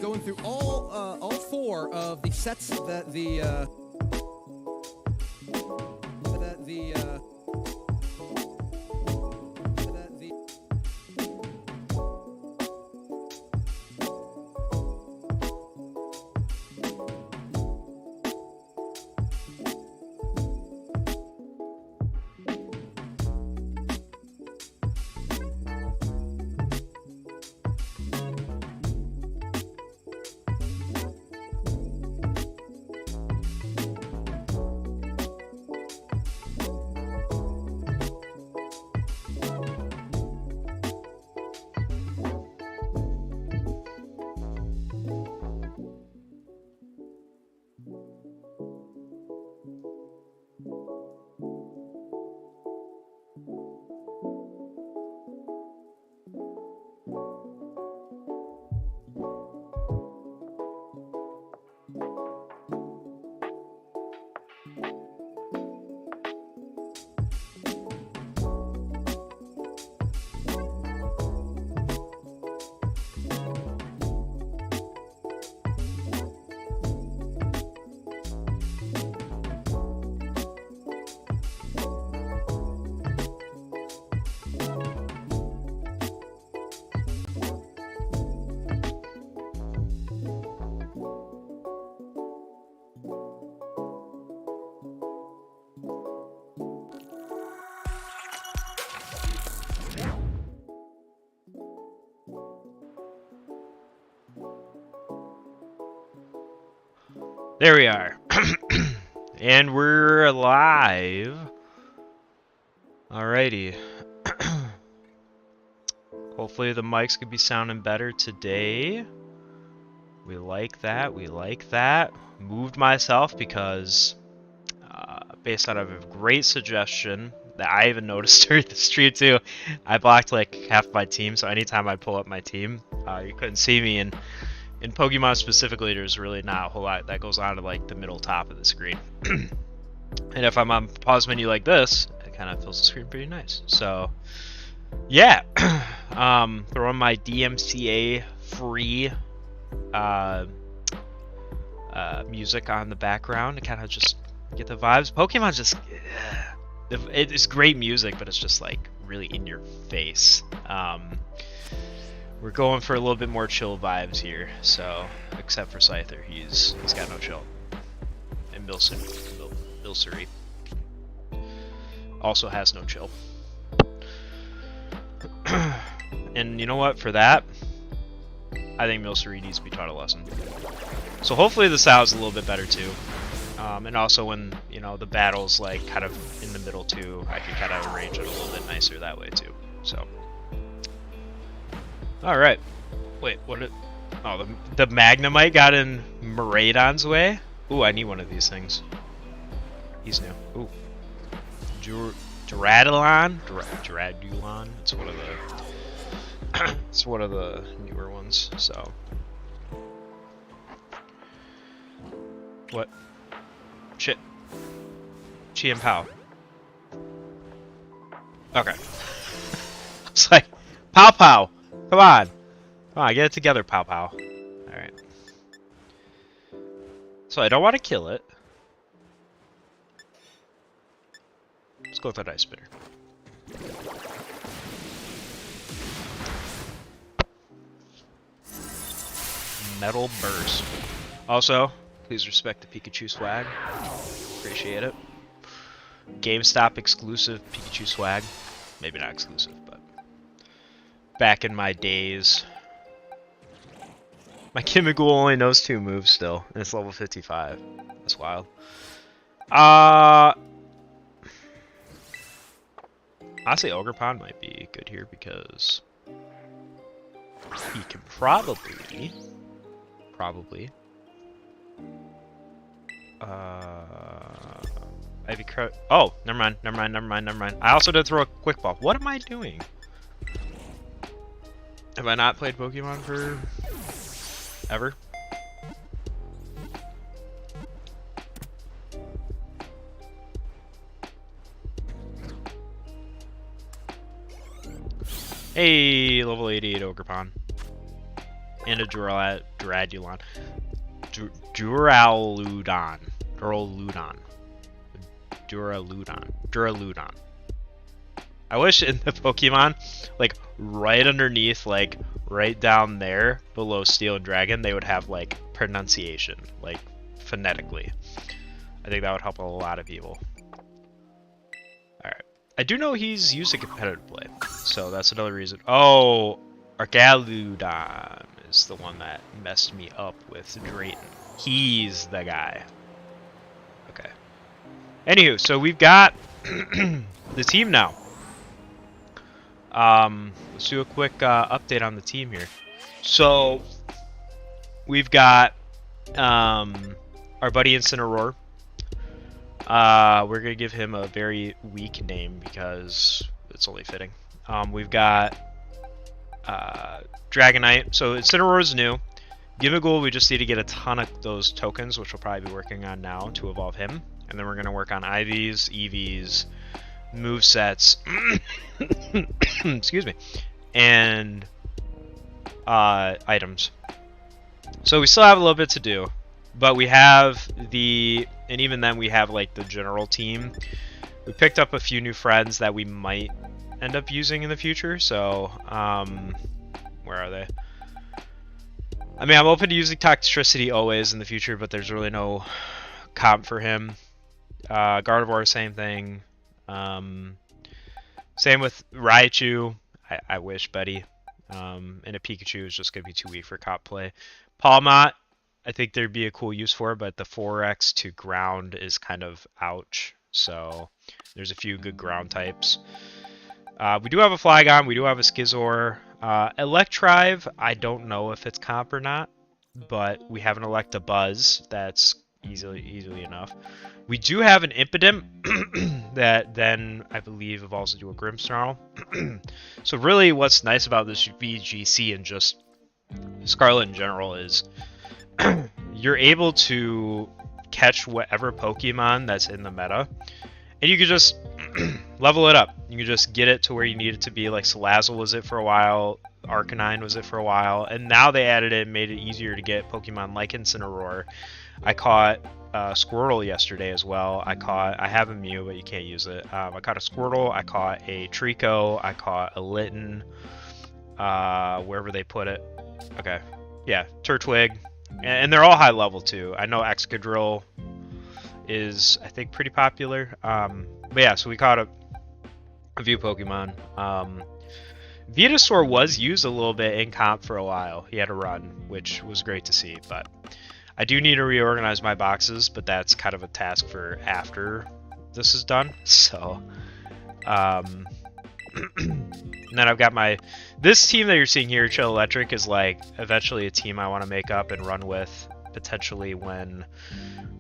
going through all four of the sets that the There we are. And we're live. Alrighty. Hopefully the mics could be sounding better today. We like that. We like that. Moved myself because based on a great suggestion that I even noticed during the stream too, I blocked like half my team, so anytime I pull up my team, you couldn't see me. And in Pokemon specifically, there's really not a whole lot that goes on to like the middle top of the screen. And if I'm on pause menu like this, it kind of fills the screen pretty nice. So yeah, throwing my DMCA free music on the background to kind of just get the vibes. Pokemon just, it's great music, but it's just like really in your face. We're going for a little bit more chill vibes here, so except for Scyther, he's got no chill. And Milcery also has no chill. And you know what? For that, I think Milcery needs to be taught a lesson. So hopefully the sound's a little bit better too. And also when, you know, the battle's like kind of in the middle too, I can kind of arrange it a little bit nicer that way too. So. Alright. Wait, what did... Oh, the Magnemite got in Miraidon's way? Ooh, I need one of these things. He's new. Ooh. Duradulon? Duradulon? It's one of the... it's one of the newer ones, so... What? Shit. Chi and Pow. Okay. It's like, Pow Pow! Come on! Come on, get it together, Pow Pow. Alright. So I don't want to kill it. Let's go with that Ice Spitter. Metal Burst. Also, please respect the Pikachu swag. Appreciate it. GameStop exclusive Pikachu swag. Maybe not exclusive, but back in my days. My Kimighoul only knows 2 moves still, and it's level 55. That's wild. Honestly, Ogerpon might be good here because he can probably Ivy Crow. Oh, never mind. I also did throw a quick ball. What am I doing? Have I not played Pokemon for ever? Hey, level 88 Ogerpon. and a Duraludon. Duraludon. Duraludon. I wish in the Pokemon, like right underneath, like right down there below Steel and Dragon, they would have like pronunciation, like phonetically. I think that would help a lot of people. Alright. I do know he's used a competitive play, so that's another reason. Oh, Argaludon is the one that messed me up with Drayton. He's the guy. Okay. Anywho, so we've got the team now. Let's do a quick update on the team here. So we've got our buddy Incineroar. We're gonna give him a very weak name because it's only fitting. We've got Dragonite. So Incineroar is new. Gimmighoul, we just need to get a ton of those tokens, which we'll probably be working on now to evolve him. And then we're gonna work on IVs, EVs, movesets, excuse me, and items. So we still have a little bit to do, but we have and even then we have like the general team. We picked up a few new friends that we might end up using in the future, so where are they? I mean, I'm open to using Toxtricity always in the future, but there's really no comp for him. Gardevoir, same thing. Same with Raichu. I wish, buddy. And a Pikachu is just going to be too weak for comp play. Palmot, I think there'd be a cool use for, but the 4x to ground is kind of ouch. So there's a few good ground types. We do have a Flygon. We do have a Skizor. Electrive, I don't know if it's comp or not, but we have an Electabuzz that's easily enough. We do have an Impidimp that then I believe evolves into a Grimmsnarl. So really what's nice about this VGC and just Scarlet in general is you're able to catch whatever Pokemon that's in the meta, and you can just level it up. You can just get it to where you need it to be. Like Salazzle was it for a while, Arcanine was it for a while, and now they added it and made it easier to get Pokemon like Incineroar. I caught Squirtle yesterday as well. I have a Mew, but you can't use it. I caught a Squirtle, I caught a Trico, I caught a Litten, wherever they put it. Okay, yeah, Turtwig, and they're all high level too. I know Excadrill is, I think, pretty popular. But yeah, so we caught a few Pokemon. Venusaur was used a little bit in comp for a while. He had a run, which was great to see, but I do need to reorganize my boxes, but that's kind of a task for after this is done. So, and then I've got this team that you're seeing here, Chill Electric, is like eventually a team I want to make up and run with, potentially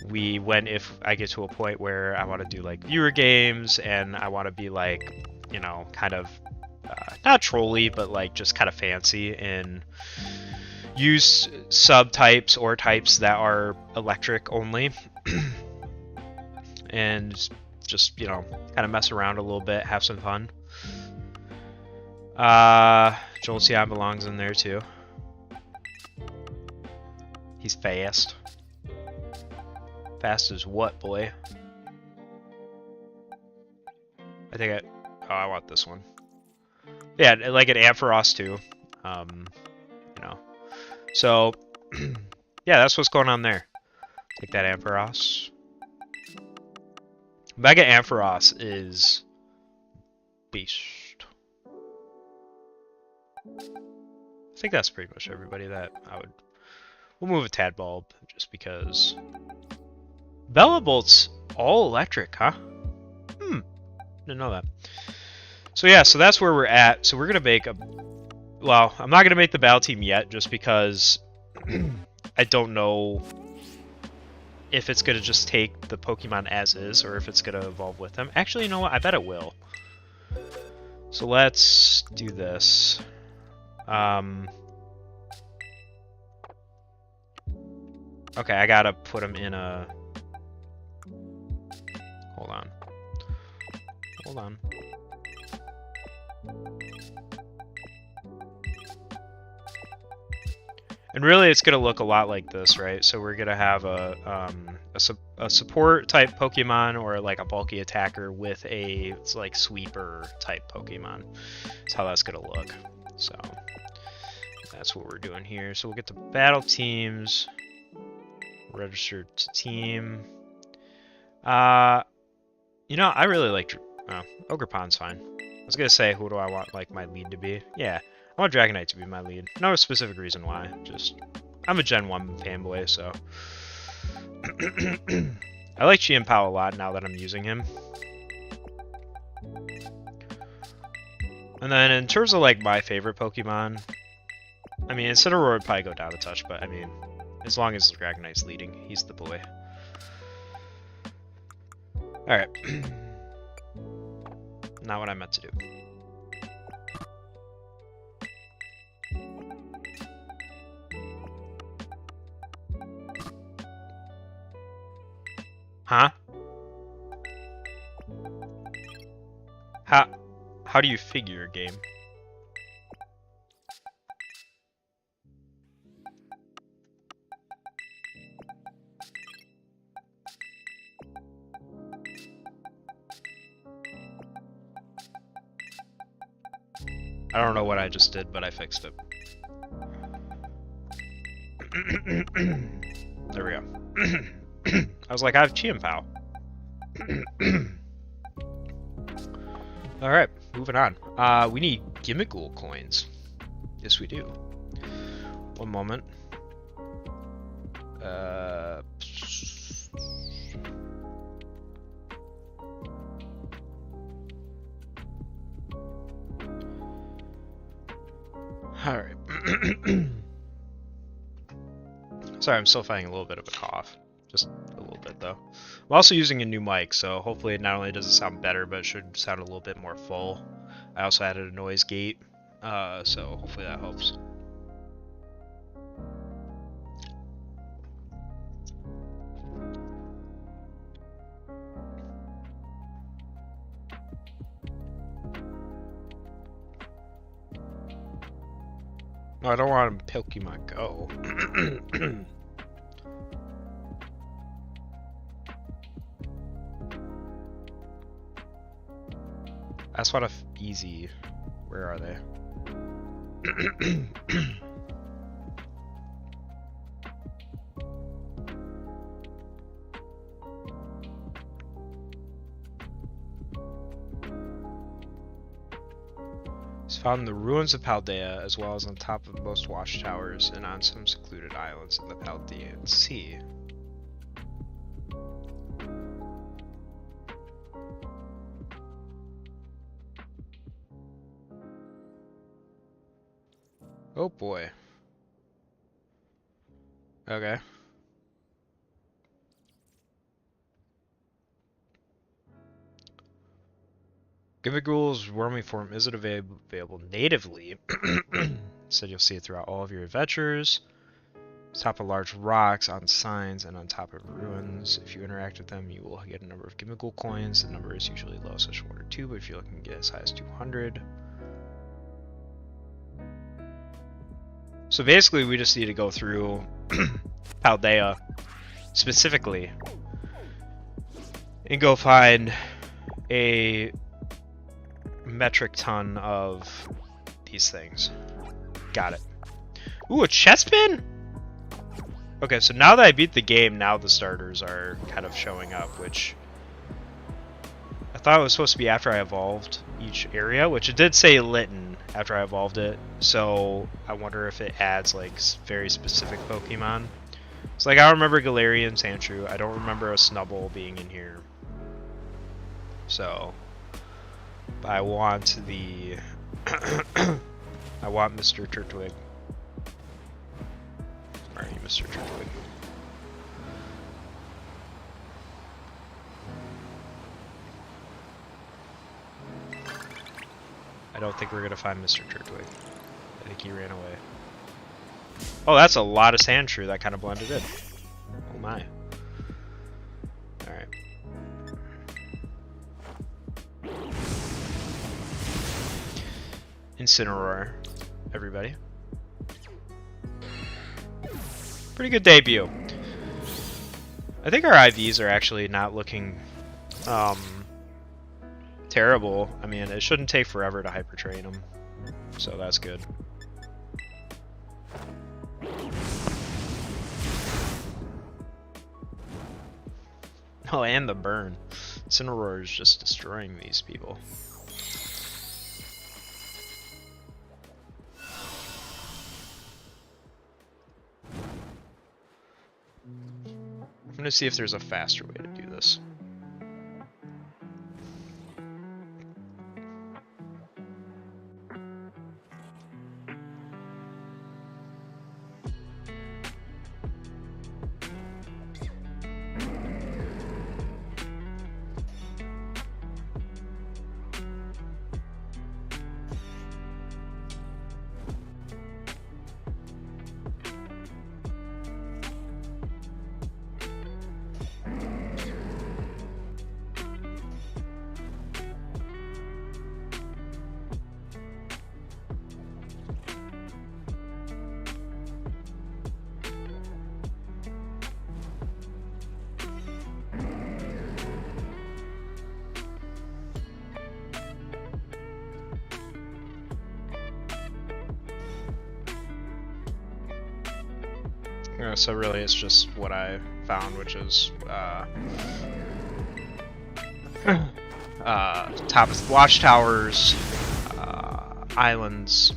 if I get to a point where I want to do like viewer games and I want to be like, you know, kind of not trolly, but like just kind of fancy and use subtypes or types that are electric only and just, you know, kind of mess around a little bit, have some fun. Jolteon belongs in there too. He's fast. Fast as what, boy? I want this one. Yeah, like an Ampharos too. You know. So, yeah, that's what's going on there. Take that Ampharos. Mega Ampharos is beast. I think that's pretty much everybody that we'll move a Tadbulb just because. Bellabolt's all electric, huh? Didn't know that. So yeah, so that's where we're at. So we're gonna make well, I'm not gonna make the battle team yet, just because I don't know if it's gonna just take the Pokemon as is, or if it's gonna evolve with them. Actually, you know what? I bet it will. So let's do this. Okay, I gotta put them in a. Hold on. Hold on. And really, it's gonna look a lot like this, right? So we're gonna have a support type Pokemon or like a bulky attacker with a like sweeper type Pokemon. That's how that's gonna look. So that's what we're doing here. So we'll get to battle teams. Register to team. You know, I really like Ogerpon's fine. I was gonna say, who do I want like my lead to be? Yeah, I want Dragonite to be my lead. No specific reason why. Just I'm a Gen 1 fanboy, so I like Chien-Pao a lot now that I'm using him. And then in terms of like my favorite Pokemon, I mean, Incineroar would probably go down a touch, but I mean, as long as Dragonite's leading, he's the boy. Alright. Not what I meant to do. Huh? How do you figure, game? I don't know what I just did, but I fixed it. There we go. I was like, I have Chien-Pao. Alright, moving on. We need Gimmighoul coins. Yes, we do. One moment. Alright. Sorry, I'm still fighting a little bit of a cough. Just a little bit, though. I'm also using a new mic, so hopefully not only does it sound better, but it should sound a little bit more full. I also added a noise gate, so hopefully that helps. No, I don't want Pokemon Go. I just want easy. Where are they? It's found in the ruins of Paldea, as well as on top of most watchtowers and on some secluded islands in the Paldean Sea. Oh boy. Okay. Gimmighoul's wormy form isn't available natively. Said you'll see it throughout all of your adventures. On top of large rocks, on signs, and on top of ruins. If you interact with them, you will get a number of Gimmighoul coins. The number is usually low, such as 1 or 2, but if you're looking to get as high as 200. So basically, we just need to go through Paldea specifically and go find a metric ton of these things. Got it. Ooh, a Chespin? Okay, so now that I beat the game, now the starters are kind of showing up, which I thought it was supposed to be after I evolved each area, which it did say Litten after I evolved it, so I wonder if it adds like very specific Pokemon. It's like I remember Galarian, Sandshrew. I don't remember a Snubbull being in here. So I want the I want Mr. Turtwig. Where are you, Mr. Turtwig? I don't think we're gonna find Mr. Turtwig. I think he ran away. Oh, that's a lot of Sandshrew that kind of blended in. Oh my. Alright. Incineroar, everybody. Pretty good debut. I think our IVs are actually not looking terrible. I mean, it shouldn't take forever to hyper train them, so that's good. Oh, and the burn. Cineroar is just destroying these people. I'm gonna see if there's a faster way to do this. So really it's just what I found, which is top watchtowers, islands,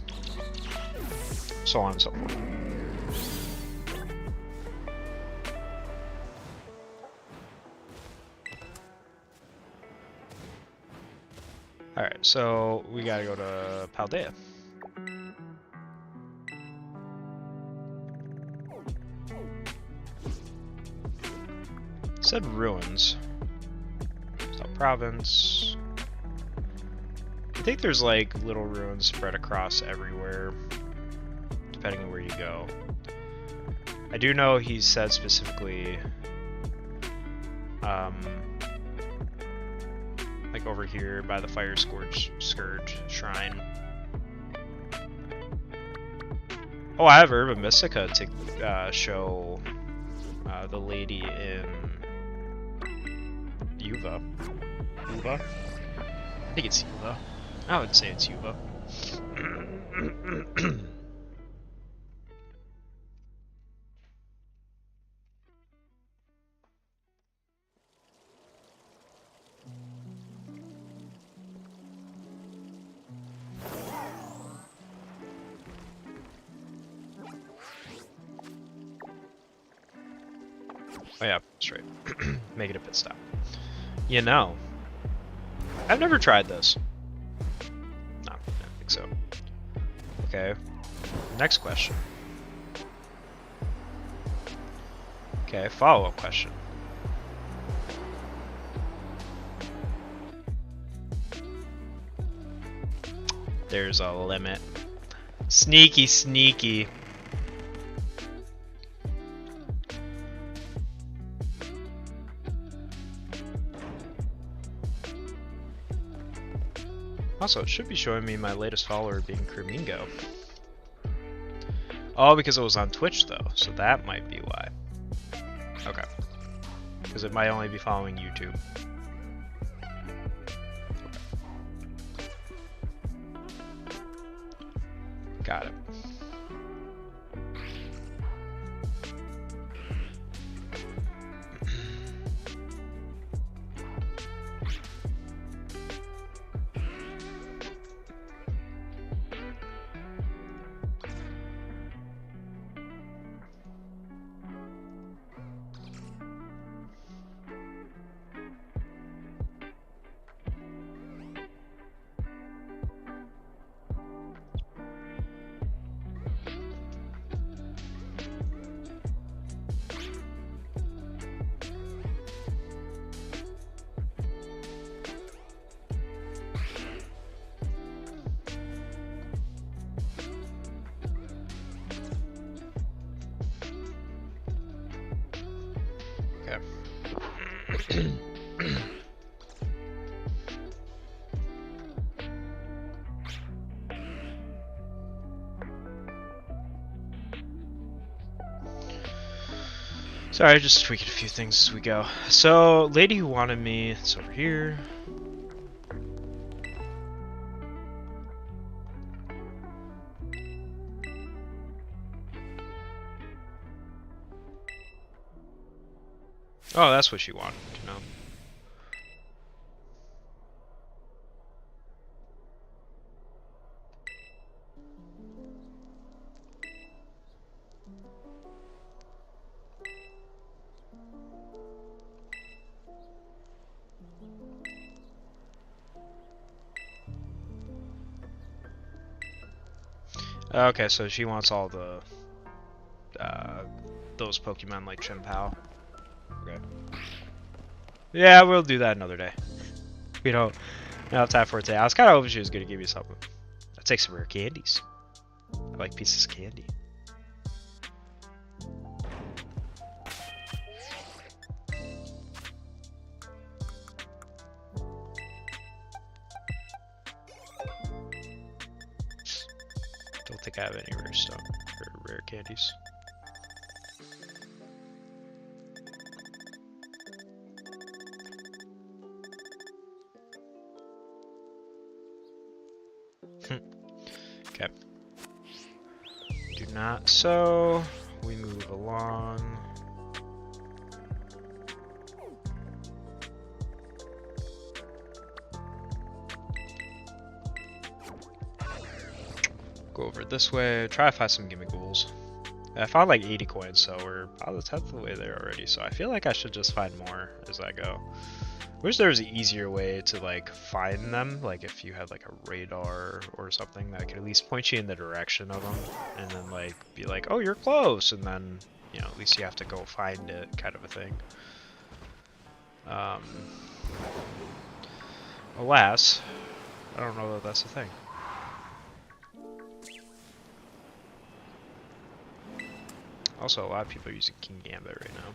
so on and so forth. Alright, so we gotta go to Paldea. It said ruins. Stop province. I think there's like little ruins spread across everywhere, depending on where you go. I do know he said specifically, like over here by the Fire Scourge Shrine. Oh, I have Urban Mystica to show the lady in Yuva. Yuva? I think it's Yuva. I would say it's Yuva. Oh yeah, straight. Make it a pit stop. You know, I've never tried this. No, I don't think so. Okay, next question. Okay, follow-up question. There's a limit. Sneaky, sneaky. Also, it should be showing me my latest follower being Kramingo. Oh, because it was on Twitch though, so that might be why. Okay. Because it might only be following YouTube. Okay. Got it. Sorry, just tweaking a few things as we go. So, lady who wanted me, it's over here. Oh, that's what she wanted to know. Okay, so she wants all the those Pokemon like Chimpao. Okay. Yeah, we'll do that another day. We don't have time for it today. I was kind of hoping she was gonna give me something. I'll take some rare candies. I like pieces of candy. Don't think I have any rare stuff or rare candies. Okay. Do not. So we move along. Go over this way. Try to find some gimme ghouls. I found like 80 coins, so we're about the 10th of the way there already. So I feel like I should just find more as I go. Wish there was an easier way to like find them, like if you had like a radar or something that could at least point you in the direction of them, and then like be like, oh, you're close, and then you know at least you have to go find it, kind of a thing. Alas, I don't know that that's a thing. Also, a lot of people are using King Gambit right now.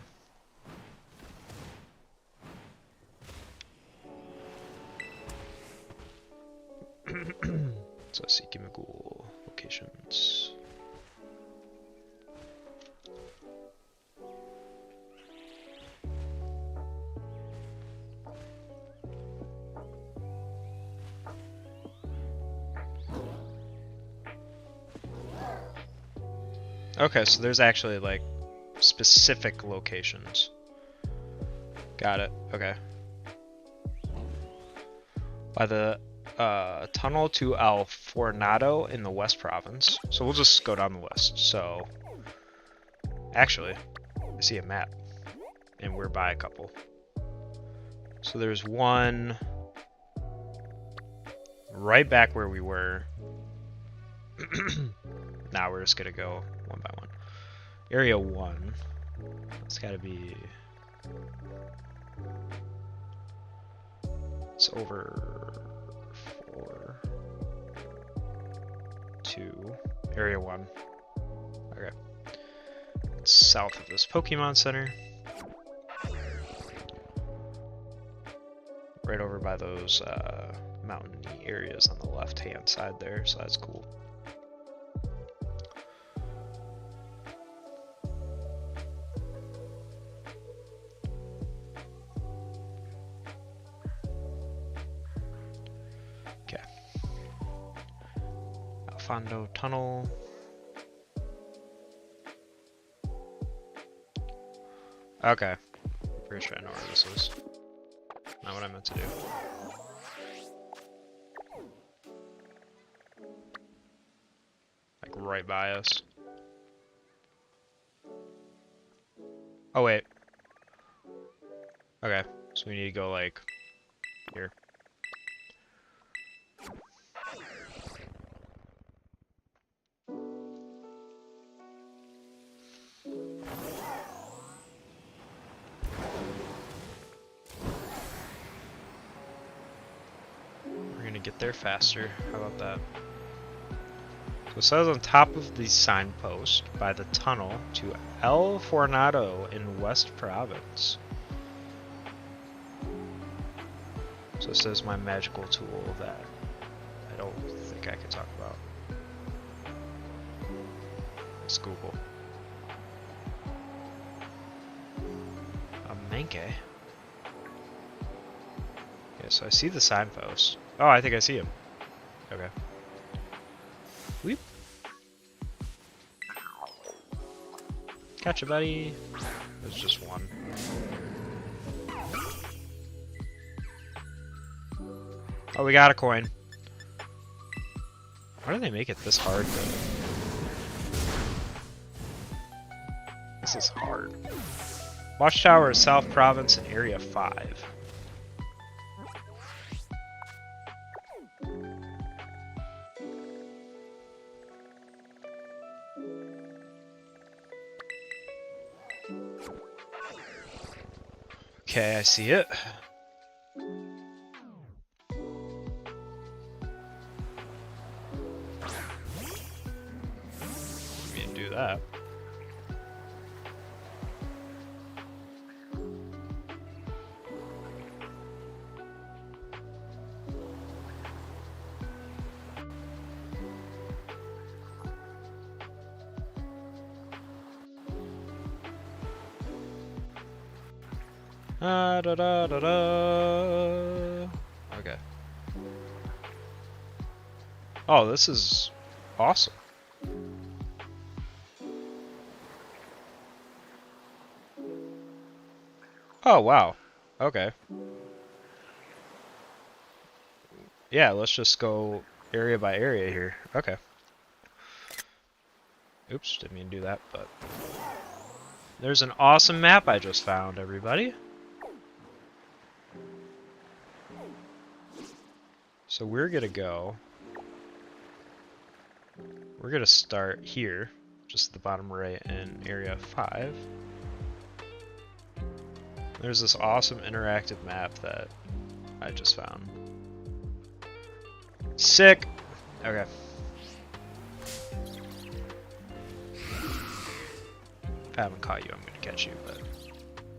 So let's see, give me Ghoul locations. Okay, so there's actually like specific locations. Got it. Okay. By the tunnel to El Fornado in the West Province. So we'll just go down the list. So, actually, I see a map, and we're by a couple. So there's one right back where we were. Now we're just gonna go one by one. Area 1. It's gotta be. It's over 4, 2, Area 1. Okay. It's south of this Pokemon Center. Right over by those mountainy areas on the left-hand side there, so that's cool. Fondo Tunnel. Okay. Pretty sure I know where this is. Not what I meant to do. Like right by us. Oh wait. Okay. So we need to go like here. Get there faster. How about that? So it says on top of the signpost by the tunnel to El Fornado in West Province. So it says my magical tool that I don't think I can talk about. Let's Google. Kramingo. Okay, so I see the signpost. Oh, I think I see him. Okay. Weep. Gotcha, buddy. There's just one. Oh, we got a coin. Why do they make it this hard, though? This is hard. Watchtower, South Province, and Area 5. Okay, I see it. We can do that. Da da da da. Okay. Oh, this is awesome. Oh, wow. Okay. Yeah, let's just go area by area here. Okay. Oops, didn't mean to do that, but... There's an awesome map I just found, everybody. So we're gonna go... We're gonna start here, just at the bottom right in area 5. There's this awesome interactive map that I just found. Sick! Okay. If I haven't caught you, I'm gonna catch you, but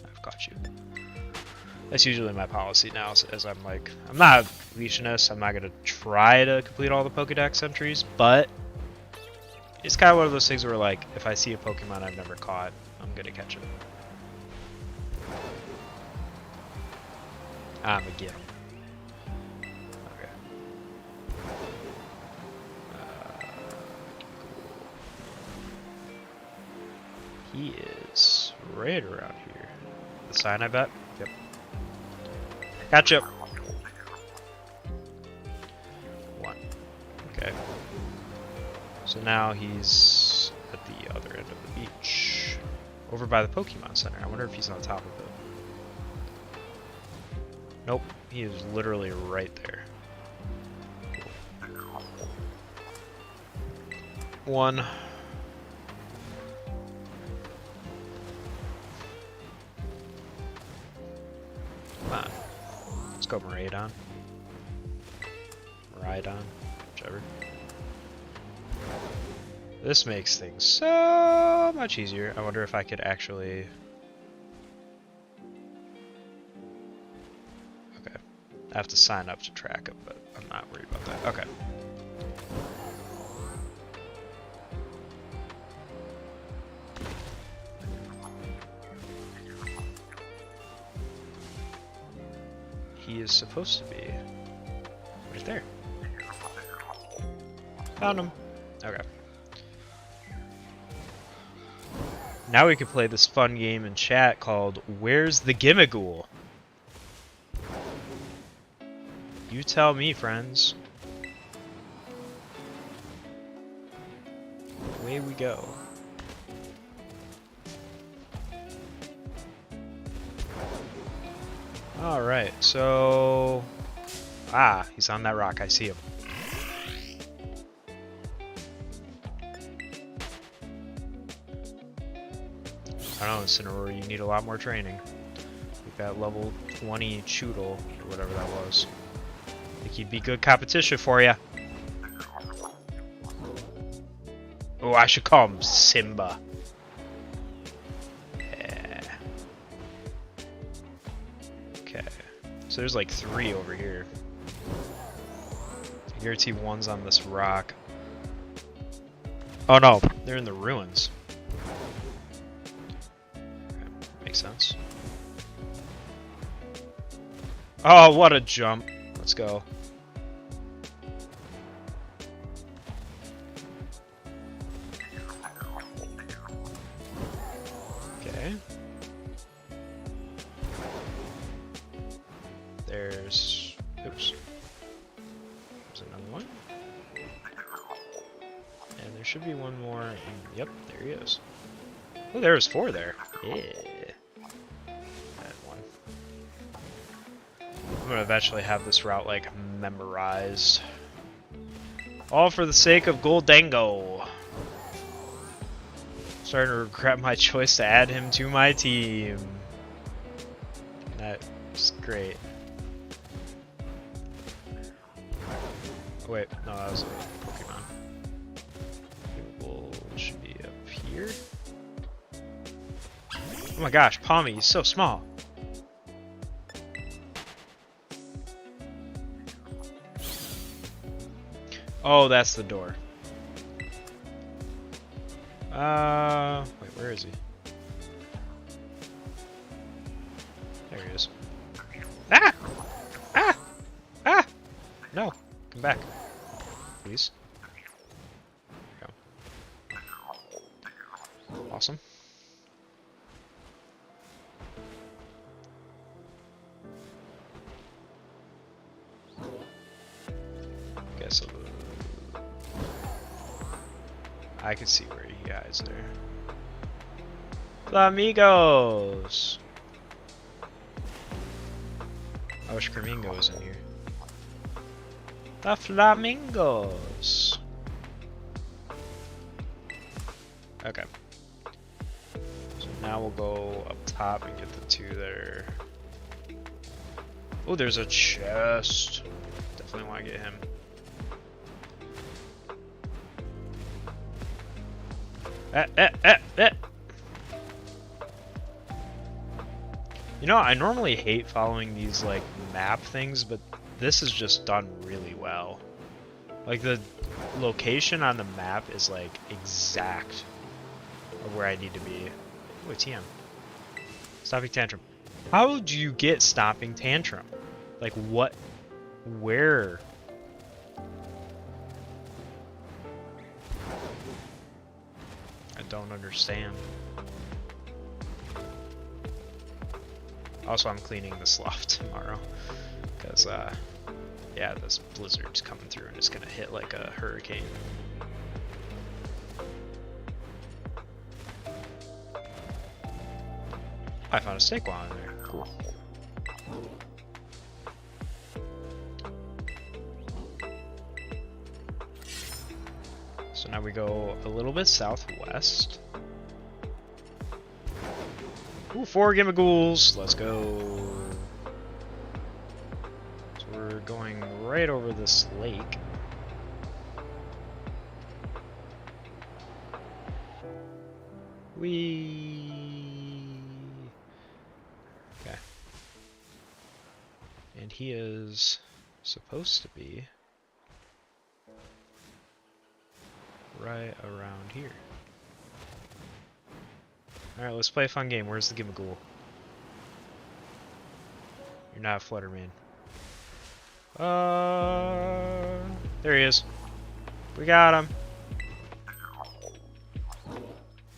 I've caught you. That's usually my policy now, as I'm like, I'm not a completionist, I'm not gonna try to complete all the Pokedex entries, but it's kind of one of those things where, like, if I see a Pokemon I've never caught, I'm gonna catch it. I'm gonna get him. Okay. He is right around here. The sign, I bet? Yep. Gotcha! One. Okay. So now he's at the other end of the beach. Over by the Pokemon Center. I wonder if he's on top of it. Nope, he is literally right there. One. Come on. Let's go Miraidon. Miraidon, whichever. This makes things so much easier. I wonder if I could actually... Okay. I have to sign up to track him, but I'm not worried about that. Okay. He is supposed to be right there. Found him. Okay. Now we can play this fun game in chat called Where's the Gimmighoul? You tell me, friends. Away we go. Alright, so... Ah, he's on that rock. I see him. I don't know, Incineroar, you need a lot more training. We've got level 20 Choodle, or whatever that was. I think he'd be good competition for you. Oh, I should call him Simba. Yeah. Okay. So there's like 3 over here. I guarantee one's on this rock. Oh no, they're in the ruins. Okay, makes sense. Oh, what a jump. Let's go. Okay. There's... Oops. There's another one. And there should be one more. Yep, there he is. Oh, there's 4 there. Yeah. I'm gonna eventually have this route like memorized. All for the sake of Goldango. Starting to regret my choice to add him to my team. That's great. Oh, wait, no, that was a Pokemon. People should be up here. Oh my gosh, Palmy, he's so small. Oh, that's the door. Wait, where is he? There he is. Ah! Ah! Ah! No, come back. Please. There we go. Awesome. Okay, so I can see where he hides there. Flamingos! I wish Kramingo was in here. The flamingos! Okay. So now we'll go up top and get the 2 that are... Oh, there's a chest! Definitely want to get him. You know, I normally hate following these like map things, but this is just done really well. Like the location on the map is like exact of where I need to be. Oh, a TM. Stopping Tantrum. How do you get Stopping Tantrum? Like what? Where? I don't understand. Also, I'm cleaning this loft tomorrow because, yeah, this blizzard's coming through and it's gonna hit like a hurricane. I found a snake wall in there. Cool. So now we go a little bit southwest. Ooh, 4 Gimagools. Let's go. So we're going right over this lake. Okay. And he is supposed to be right around here. Alright, let's play a fun game. Where's the Gimagool? You're not a Flutterman. There he is. We got him.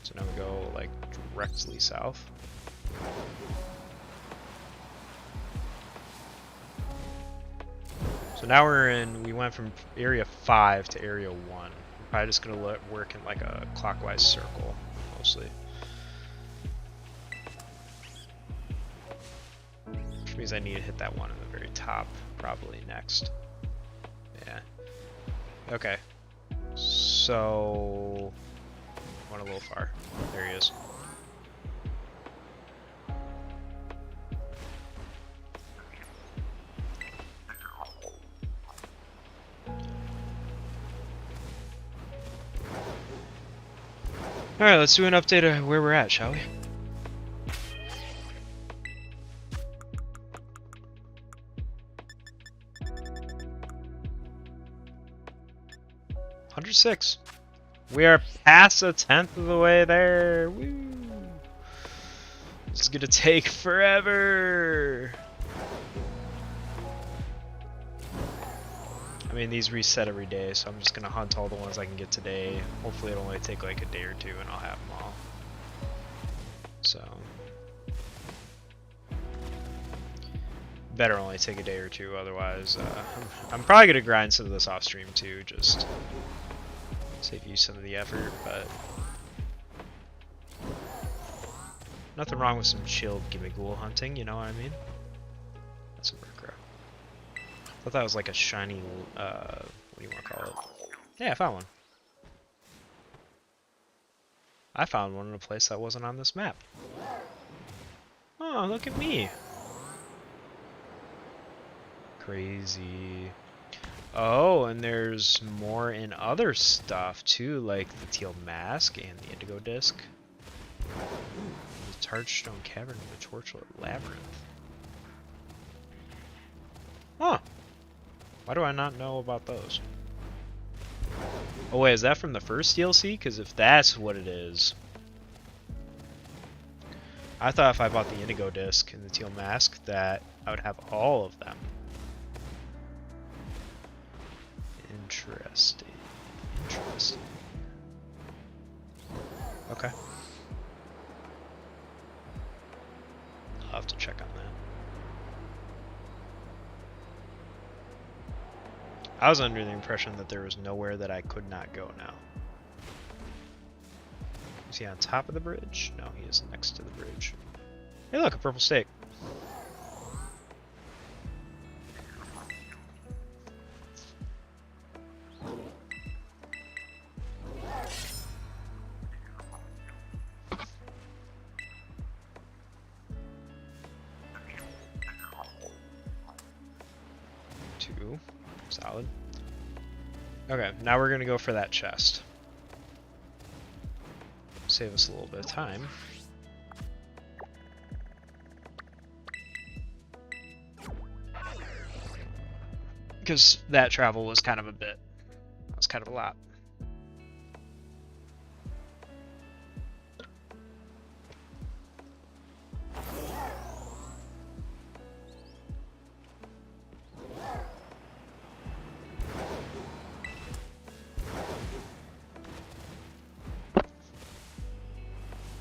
So now we go like directly south. So now we went from area 5 to area 1. We're probably just gonna work in like a clockwise circle, mostly. Which means I need to hit that one in the very top, probably next. Yeah. Okay. So... went a little far. There he is. Alright, let's do an update of where we're at, shall we? $106. We are past 1/10 of the way there. Woo! This is gonna take forever. mean, these reset every day, so I'm just gonna hunt all the ones I can get today. Hopefully it'll only take like a day or two and I'll have them all. So... better only take a day or two, otherwise I'm probably gonna grind some of this off stream too, just save you some of the effort, but nothing wrong with some chilled gimmighoul hunting, you know what I mean? That's a Murkrow. Thought that was like a shiny, what do you want to call it? Yeah, I found one. I found one in a place that wasn't on this map. Oh, look at me. Crazy. Oh, and there's more in other stuff too, like the teal mask and the indigo disc. The Targestone Cavern and the Torchlight Labyrinth. Huh. Why do I not know about those? Oh wait, is that from the first DLC? Because if that's what it is... I thought if I bought the indigo disc and the teal mask that I would have all of them. Interesting. Interesting. Okay. I'll have to check on that. I was under the impression that there was nowhere that I could not go now. Is he on top of the bridge? No, he is next to the bridge. Hey look, a purple steak. Two. Solid. Okay, now we're gonna go for that chest. Save us a little bit of time. Because that travel was kind of a bit. That was kind of a lot.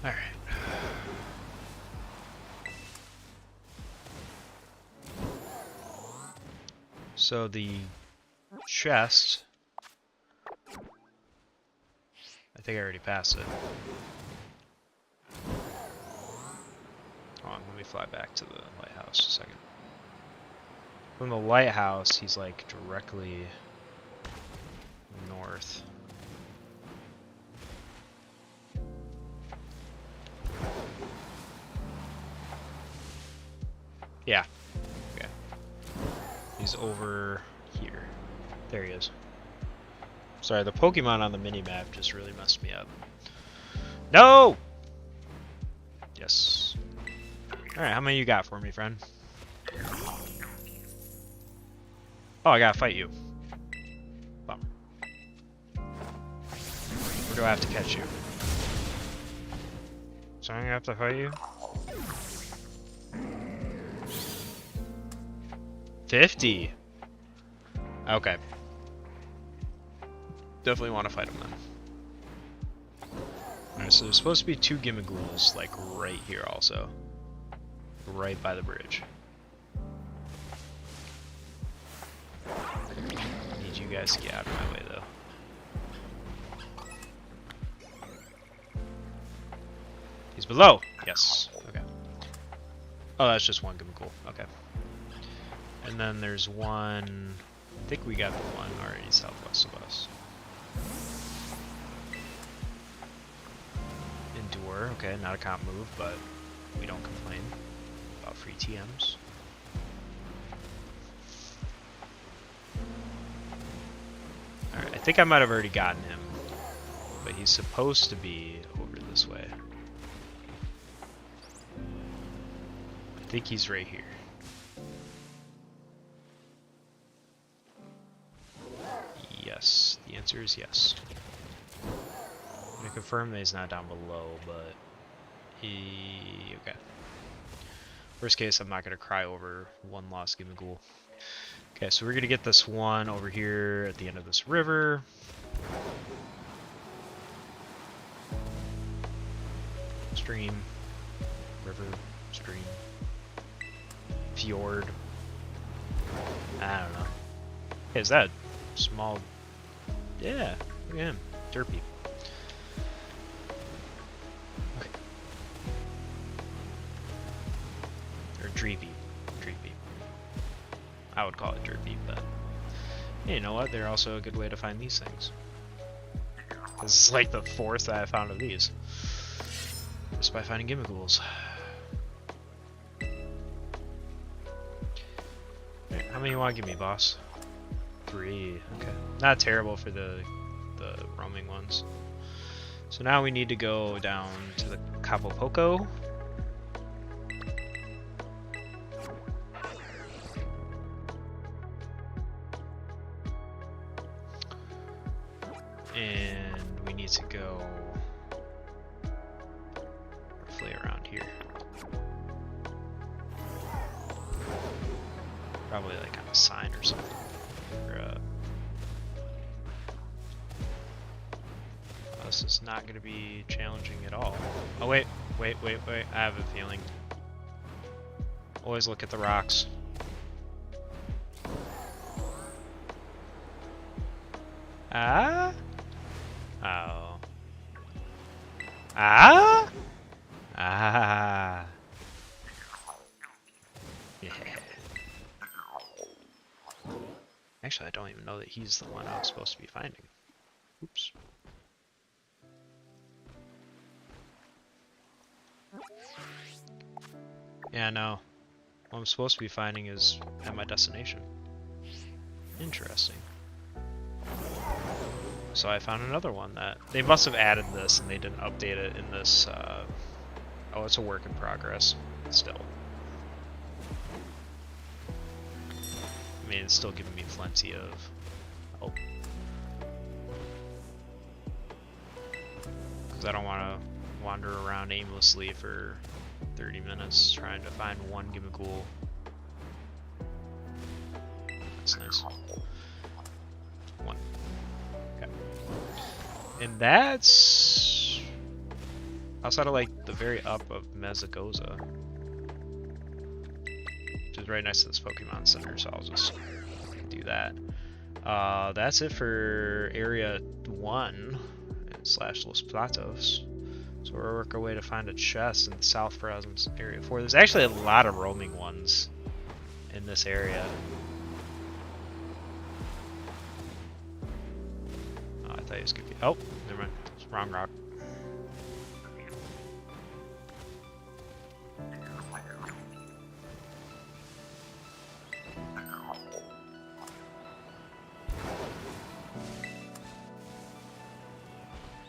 Alright. So the chest, I think I already passed it. Hold on, let me fly back to the lighthouse a second. From the lighthouse, he's like directly north. Yeah. Okay. He's over here. There he is. Sorry, the Pokemon on the mini-map just really messed me up. No! Yes. Alright, how many you got for me, friend? Oh, I gotta fight you. Bummer. Or do I have to catch you? So I'm gonna have to fight you? 50. Okay. Definitely want to fight him then. Alright, so there's supposed to be 2 Gimmighouls, like, right here also. Right by the bridge. I need you guys to get out of my way, though. He's below! Yes. Okay. Oh, that's just one Gimmichool. Okay. And then there's one... I think we got the one already southwest of us. Endure. Okay, not a comp move, but we don't complain about free TMs. Alright, I think I might have already gotten him, but he's supposed to be over this way. I think he's right here. Yes, the answer is yes. I'm gonna confirm that he's not down below, but okay. Worst case, I'm not gonna cry over one lost Gimmichool. Okay, so we're gonna get this one over here at the end of this river. Stream, river, stream, fjord. I don't know. Hey, is that small? Yeah, look at him, derpy. Okay. Or dreepy. I would call it derpy, but hey, you know what? They're also a good way to find these things. This is like the 4th that I found of these. Just by finding gimmicools. Right, how many you want to give me, boss? 3. Okay. Not terrible for the roaming ones. So now we need to go down to the Capopoko. And we need to go roughly around here. Probably like on a sign or something. Or, this is not going to be challenging at all. Oh wait. I have a feeling. Always look at the rocks. Ah? Oh. Ah? Ah. Yeah. Actually, I don't even know that he's the one I was supposed to be finding. Oops. Yeah, no. What I'm supposed to be finding is at my destination. Interesting. So I found another one that they must have added this and they didn't update it in this. Oh, it's a work in progress still. I mean, it's still giving me plenty of help. Because I don't want to wander around aimlessly for 30 minutes trying to find one gimmicool. That's nice. One. Okay. And that's outside of like the very up of Mezagoza, which is right next to this Pokemon Center, so I'll just do that. That's it for Area 1 / Los Platos. So we'll work our way to find a chest in the South Province Area 4. There's actually a lot of roaming ones in this area. Oh, I thought he was gonna be. Oh, never mind. It's wrong rock.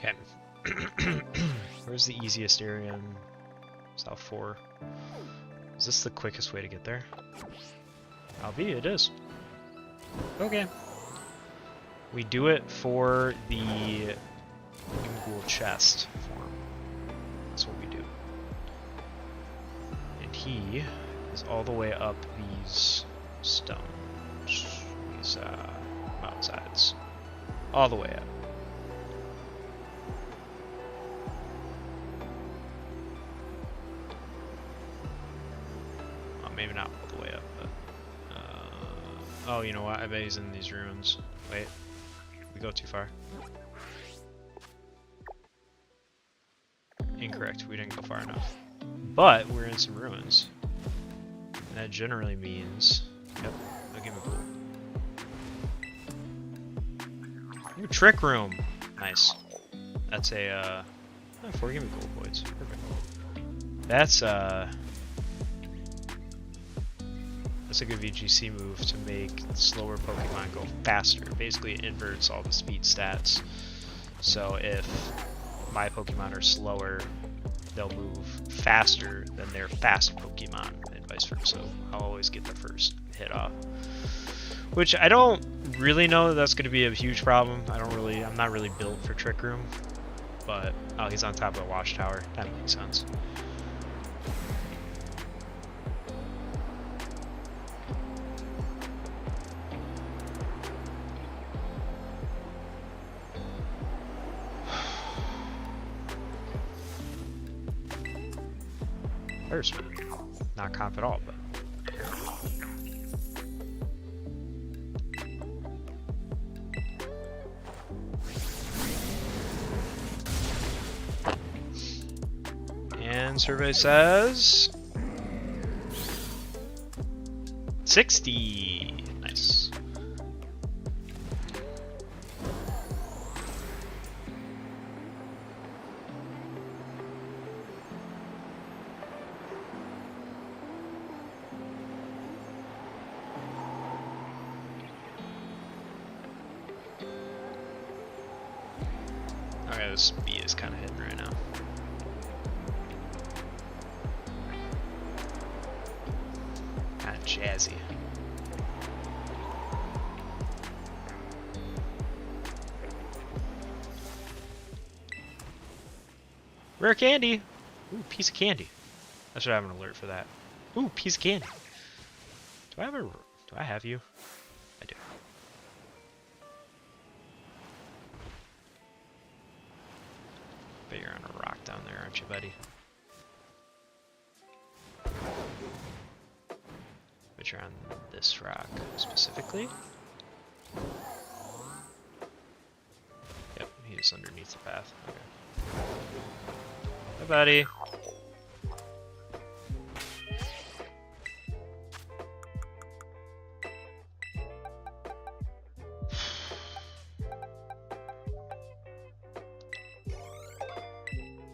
Okay. Where's the easiest area in South 4? Is this the quickest way to get there? Albeit it is. Okay. We do it for the Gimghoul chest form. That's what we do. And he is all the way up these stones. These mountainsides. All the way up. Maybe not all the way up, but oh, you know what? I bet he's in these ruins. Wait, we go too far. Incorrect. We didn't go far enough. But we're in some ruins. And that generally means, yep, a Gimghoul. Ooh, trick room. Nice. That's a 4 Gimghoul points. Perfect. That's a good VGC move to make slower Pokemon go faster. Basically, it inverts all the speed stats. So if my Pokemon are slower, they'll move faster than their fast Pokemon, and vice versa. I'll always get the first hit off. Which I don't really know that that's going to be a huge problem. I'm not really built for Trick Room. But, oh, he's on top of the watchtower. That makes sense. Fire spin. Not comp at all, but. And survey says 60. Nice. Okay, this B is kind of hidden right now. Kind of jazzy. Rare candy! Ooh, piece of candy. I should have an alert for that. Ooh, piece of candy. Do I have you? I do. Bet you're on a rock down there, aren't you, buddy? But you're on this rock specifically. Yep, he's underneath the path. Okay. Hi, buddy.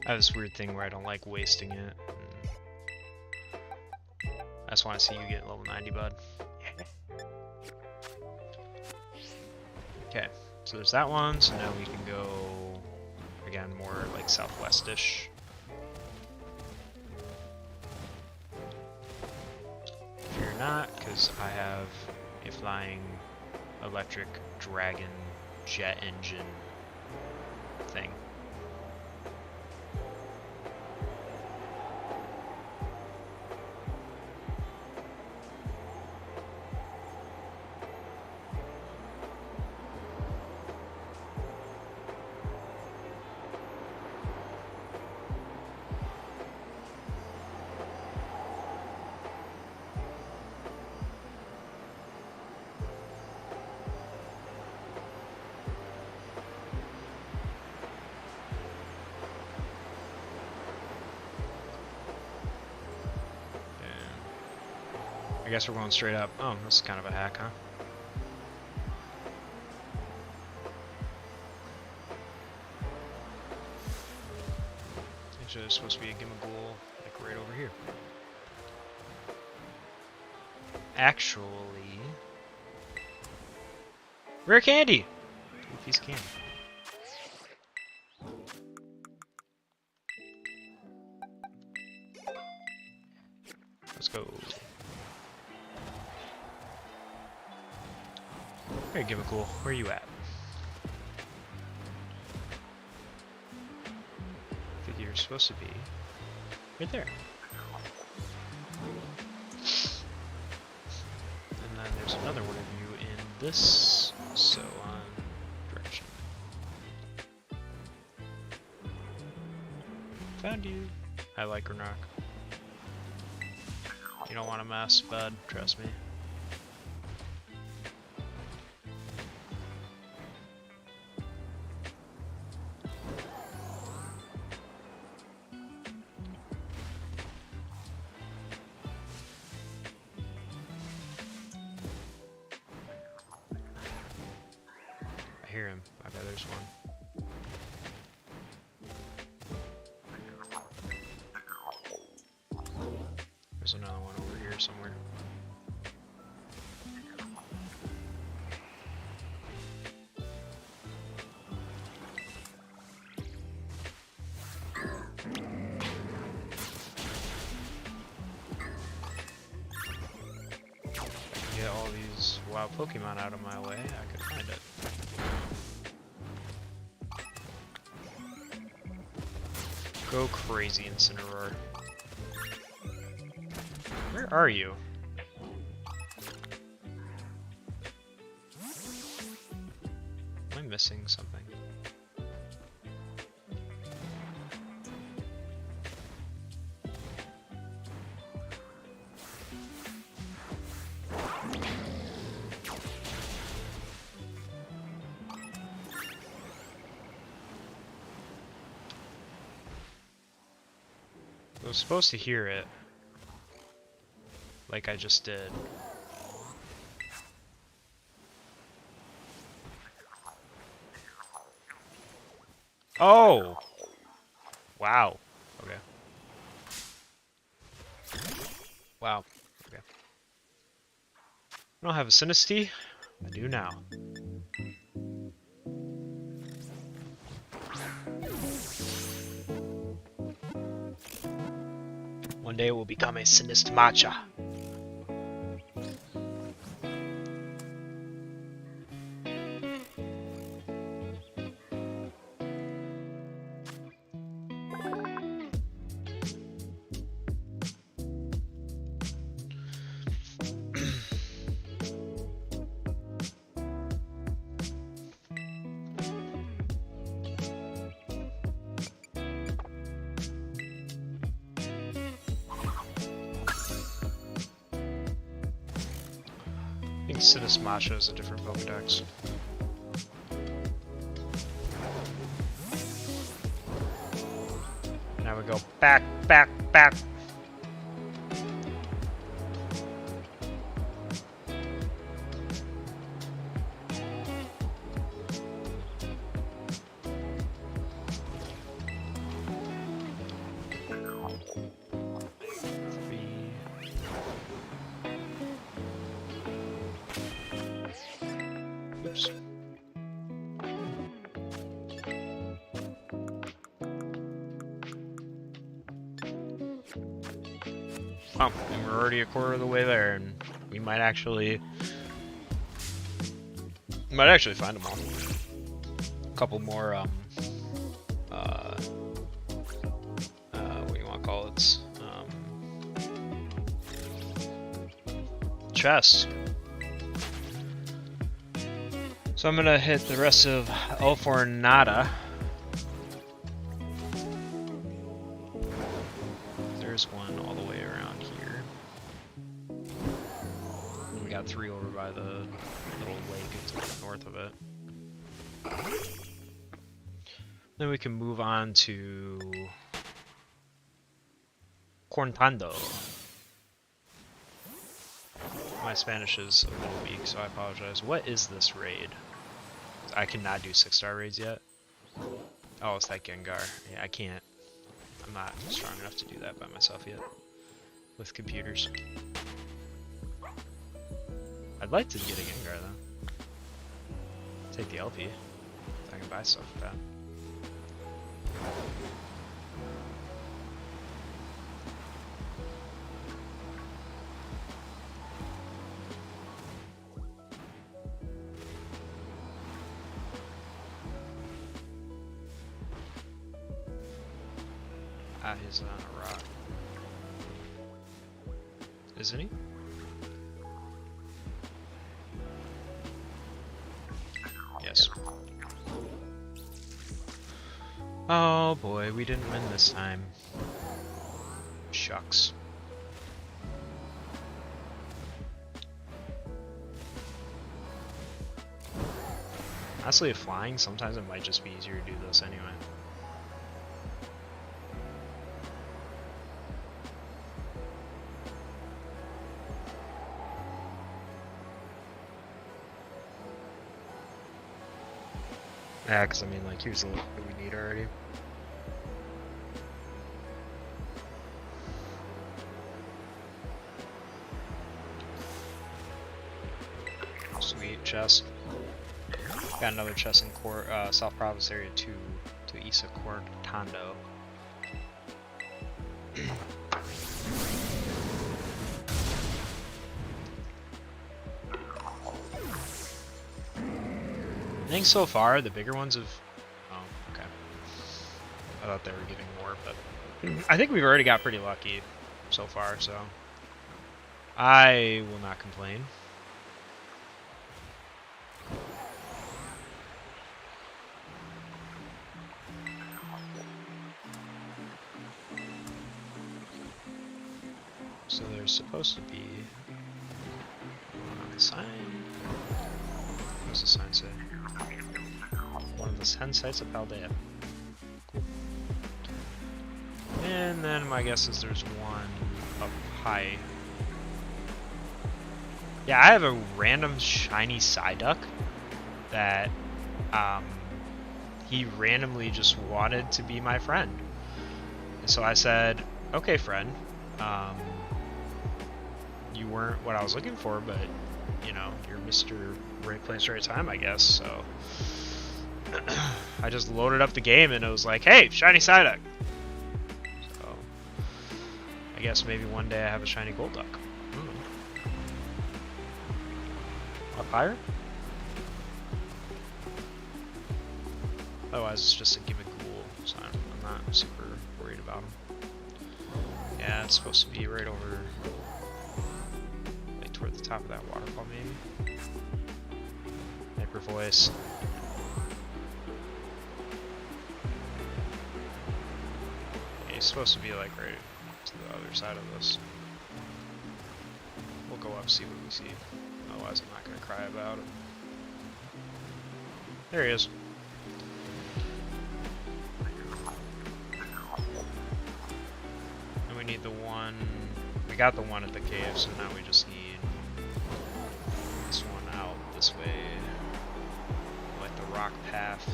I have this weird thing where I don't like wasting it. I just want to see you get level 90, bud. Okay, so there's that one. So now we can go, again, more like southwestish. Fear not, because I have a flying electric dragon jet engine thing. I guess we're going straight up. Oh, this is kind of a hack, huh? Actually, there's supposed to be a Gimagool, like right over here. Actually... Rare candy! Ooh, piece of candy. Let's go. Hey, Gimagool, where are you at? I think you're supposed to be right there. And then there's another one of you in this direction. Found you. I like Granok. You don't want to mess, bud. Trust me. I hear him. I bet there's one. There's another one over here somewhere. If I can get all these wild Pokemon out of my way, I could find it. Go crazy, Incineroar. Where are you? Am I missing something? I was supposed to hear it. Like I just did. Oh! Wow. Okay. Wow. Okay. I don't have a Synesty. I do now. One day it will become a Sinist Matcha. I think Sinist Matcha is a different Pokedex. Now we go back, back, back. Oops. Oh, and we're already a quarter of the way there, and we might actually find them all. A couple more, what do you want to call it? Chests. So I'm gonna hit the rest of Elfornada. There's one all the way around here. And we got 3 over by the little lake to the north of it. Then we can move on to Corntando. My Spanish is a little weak, so I apologize. What is this raid? I cannot do 6-star raids yet. Oh, it's that Gengar. Yeah, I can't. I'm not strong enough to do that by myself yet. With computers. I'd like to get a Gengar though. Take the LP. I can buy stuff with that. Ah, he's on a rock. Isn't he? Yes. Oh boy, we didn't win this time. Shucks. Honestly, if flying, sometimes it might just be easier to do this anyway. Yeah, because I mean, like, here's what we need already. Sweet chest. Got another chest in South Province Area 2 to Isa Cortando. I think so far the bigger ones have. Oh, okay. I thought they were giving more, but I think we've already got pretty lucky so far, so I will not complain. So there's supposed to be one on the sign. What does the sign say? One of the 10 sites of Paldea. And then my guess is there's one up high. Yeah, I have a random shiny Psyduck that he randomly just wanted to be my friend. And so I said, okay, friend, you weren't what I was looking for, but, you know, you're Mr. Right Place, Right Time, I guess, so I just loaded up the game and it was like, hey, shiny Psyduck. So I guess maybe one day I have a shiny Golduck. Up higher? Otherwise it's just a Gimmighoul, so I'm not super worried about him. Yeah, it's supposed to be right over, like toward the top of that waterfall maybe. Hyper Voice. Yeah, he's supposed to be like right to the other side of this. We'll go up, see what we see. Otherwise I'm not going to cry about him. There he is. And we need the one... We got the one at the cave, so now we just need this one out this way. Like the rock path.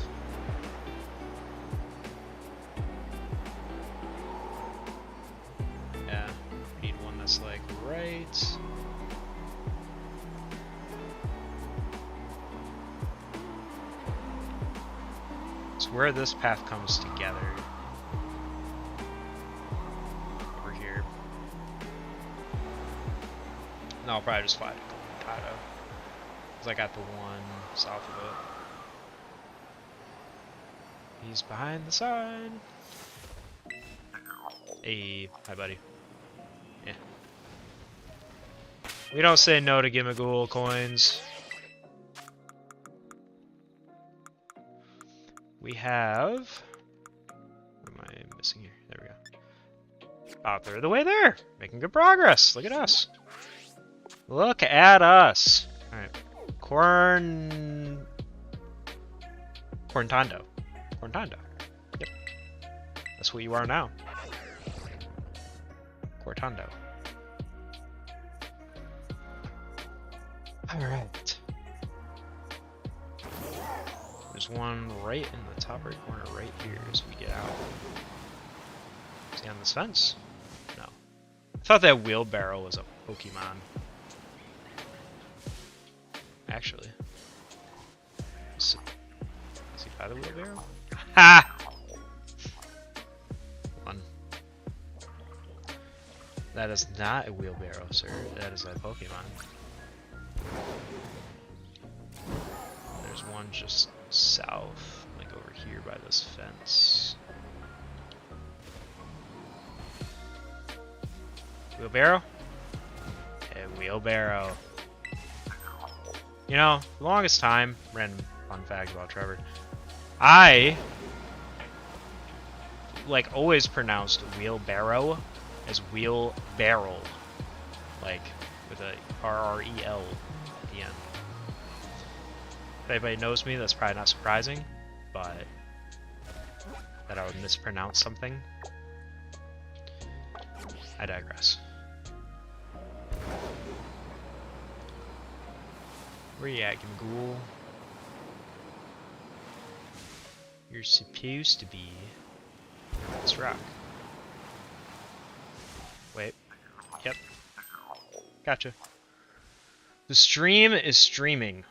Yeah, we need one that's like right... where this path comes together. Over here. And I'll probably just fly to Colorado. Because I got the one south of it. He's behind the sign. Hey, hi buddy. Yeah. We don't say no to Gimmighoul coins. We have... What am I missing here? There we go. About a third of the way there! Making good progress! Look at us! Look at us! Alright. Corntondo. Corntondo. Yep. That's what you are now. Corntondo. Alright. There's one right in the top right corner right here as we get out. Is he on this fence? No. I thought that wheelbarrow was a Pokemon. Actually. Is he by the wheelbarrow? Ha! One. That is not a wheelbarrow, sir. That is a Pokemon. There's one just south, like over here by this fence. Wheelbarrow? Okay, wheelbarrow. You know, the longest time, random fun fact about Trevor, I like always pronounced wheelbarrow as wheelbarrel, like with a R-R-E-L at the end. If anybody knows me, that's probably not surprising, but that I would mispronounce something. I digress. Where you at, Gimmighoul? You're supposed to be this rock. Wait. Yep. Gotcha. The stream is streaming.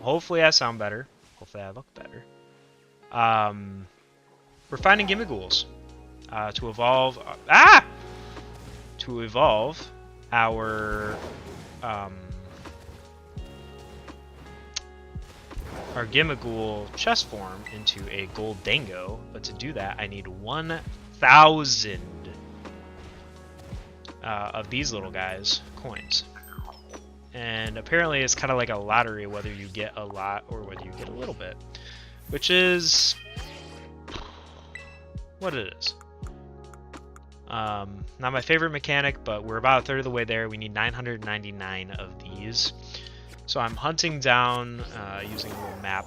Hopefully I sound better. Hopefully I look better. We're finding Gimmighouls. To evolve... To evolve our... our Gimmighoul chest form into a Goldango, but to do that I need 1,000 of these little guys, coins. And apparently it's kind of like a lottery whether you get a lot or whether you get a little bit, which is what it is. Not my favorite mechanic, but we're about a third of the way there. We need 999 of these. So I'm hunting down, using a little map,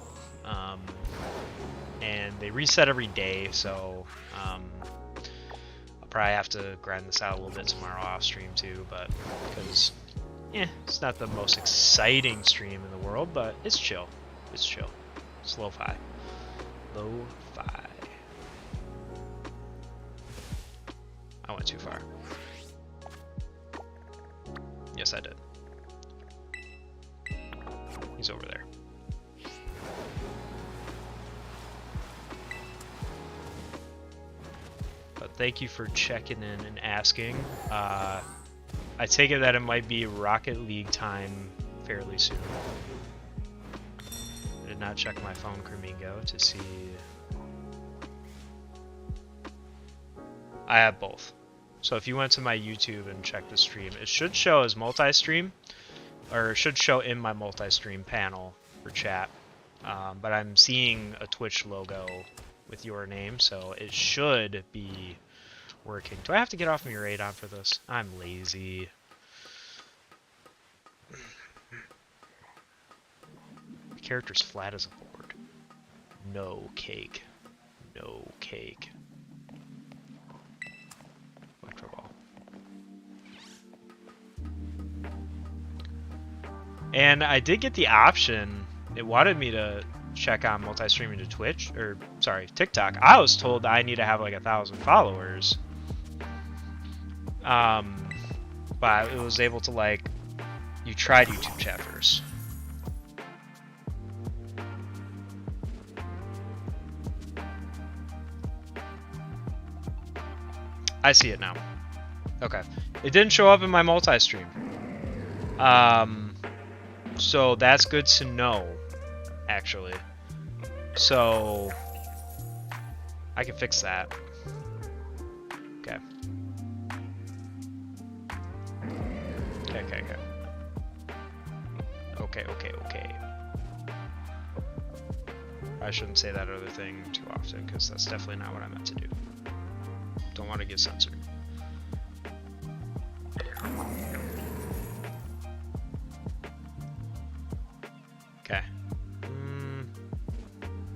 and they reset every day, so I'll probably have to grind this out a little bit tomorrow off stream too, but because it's not the most exciting stream in the world, but it's chill. It's chill. It's lo-fi. Lo-fi. I went too far. Yes, I did. He's over there. But thank you for checking in and asking. I take it that it might be Rocket League time fairly soon. I did not check my phone, Kramingo, to see. I have both. So if you went to my YouTube and checked the stream, it should show as multi-stream, or it should show in my multi-stream panel for chat. But I'm seeing a Twitch logo with your name, so it should be working. Do I have to get off my radon for this? I'm lazy. The character's flat as a board. No cake. No cake. Electro ball. And I did get the option. It wanted me to check on multi-streaming to Twitch, or sorry, TikTok. I was told I need to have like 1,000 followers. But it was able to, like, you tried YouTube chat first. I see it now. Okay. It didn't show up in my multi-stream. So that's good to know, actually. So I can fix that. Okay. Okay. I shouldn't say that other thing too often, because that's definitely not what I meant to do. Don't want to get censored. Okay.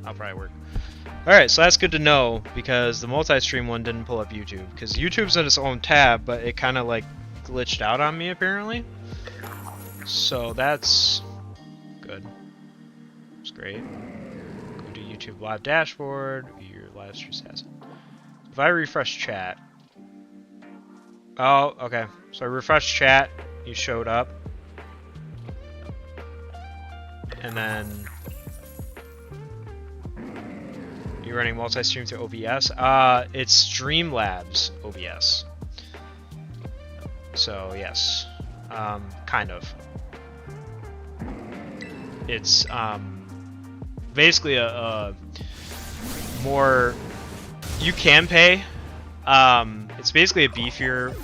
I'll probably work. Alright, so that's good to know, because the multi-stream one didn't pull up YouTube. Because YouTube's in its own tab, but it kind of like glitched out on me apparently. So that's good. It's great. Go to YouTube live dashboard, your live stream status. If I refresh chat. Oh, okay. So I refreshed chat, you showed up. And then you're running multi-stream through OBS. It's Streamlabs OBS. So yes, kind of. It's basically a more, you can pay. It's basically a beefier,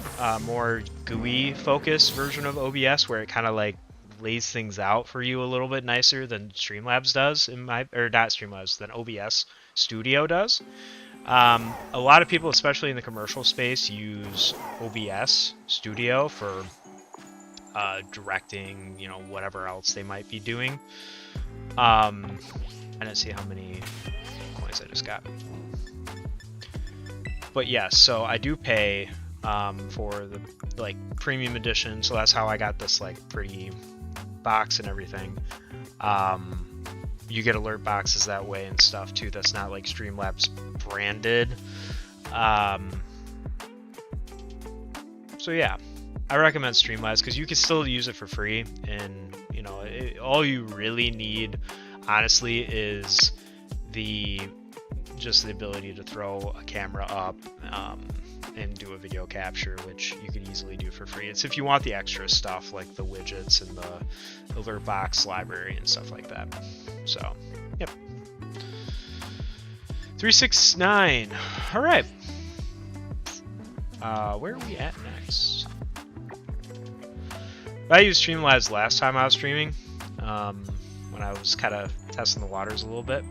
more GUI focused version of OBS, where it kind of like lays things out for you a little bit nicer than Streamlabs does, or not Streamlabs, than OBS Studio does. A lot of people, especially in the commercial space, use OBS Studio for directing, you know, whatever else they might be doing. I didn't see how many coins I just got. But yes, so I do pay for the like premium edition, so that's how I got this like pretty box and everything. You get alert boxes that way and stuff too. That's not like Streamlabs branded. So yeah, I recommend Streamlabs because you can still use it for free, and you know, all you really need, honestly, is just the ability to throw a camera up and do a video capture, which you could easily do for free. It's if you want the extra stuff like the widgets and the alert box library and stuff like that. So, yep. 369. All right. Where are we at next? I used Streamlabs last time I was streaming, when I was kind of testing the waters a little bit.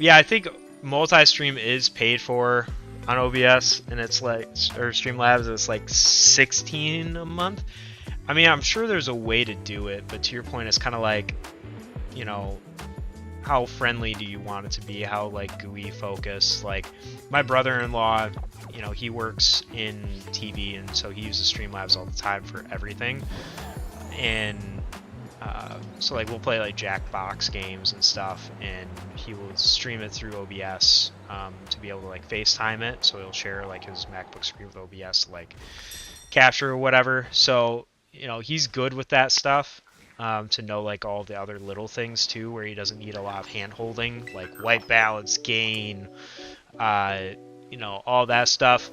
Yeah, I think multi-stream is paid for. on OBS, and it's like, or Streamlabs, it's like 16 a month. I mean, I'm sure there's a way to do it, but to your point, it's kind of like, you know, how friendly do you want it to be? How like GUI focused? Like my brother-in-law, you know, he works in TV, and so he uses Streamlabs all the time for everything. And so like we'll play like Jackbox games and stuff, and he will stream it through OBS to be able to like FaceTime it. So he'll share like his MacBook screen with OBS to like capture or whatever. So you know he's good with that stuff. To know like all the other little things too, where he doesn't need a lot of hand holding, like white balance, gain, you know, all that stuff.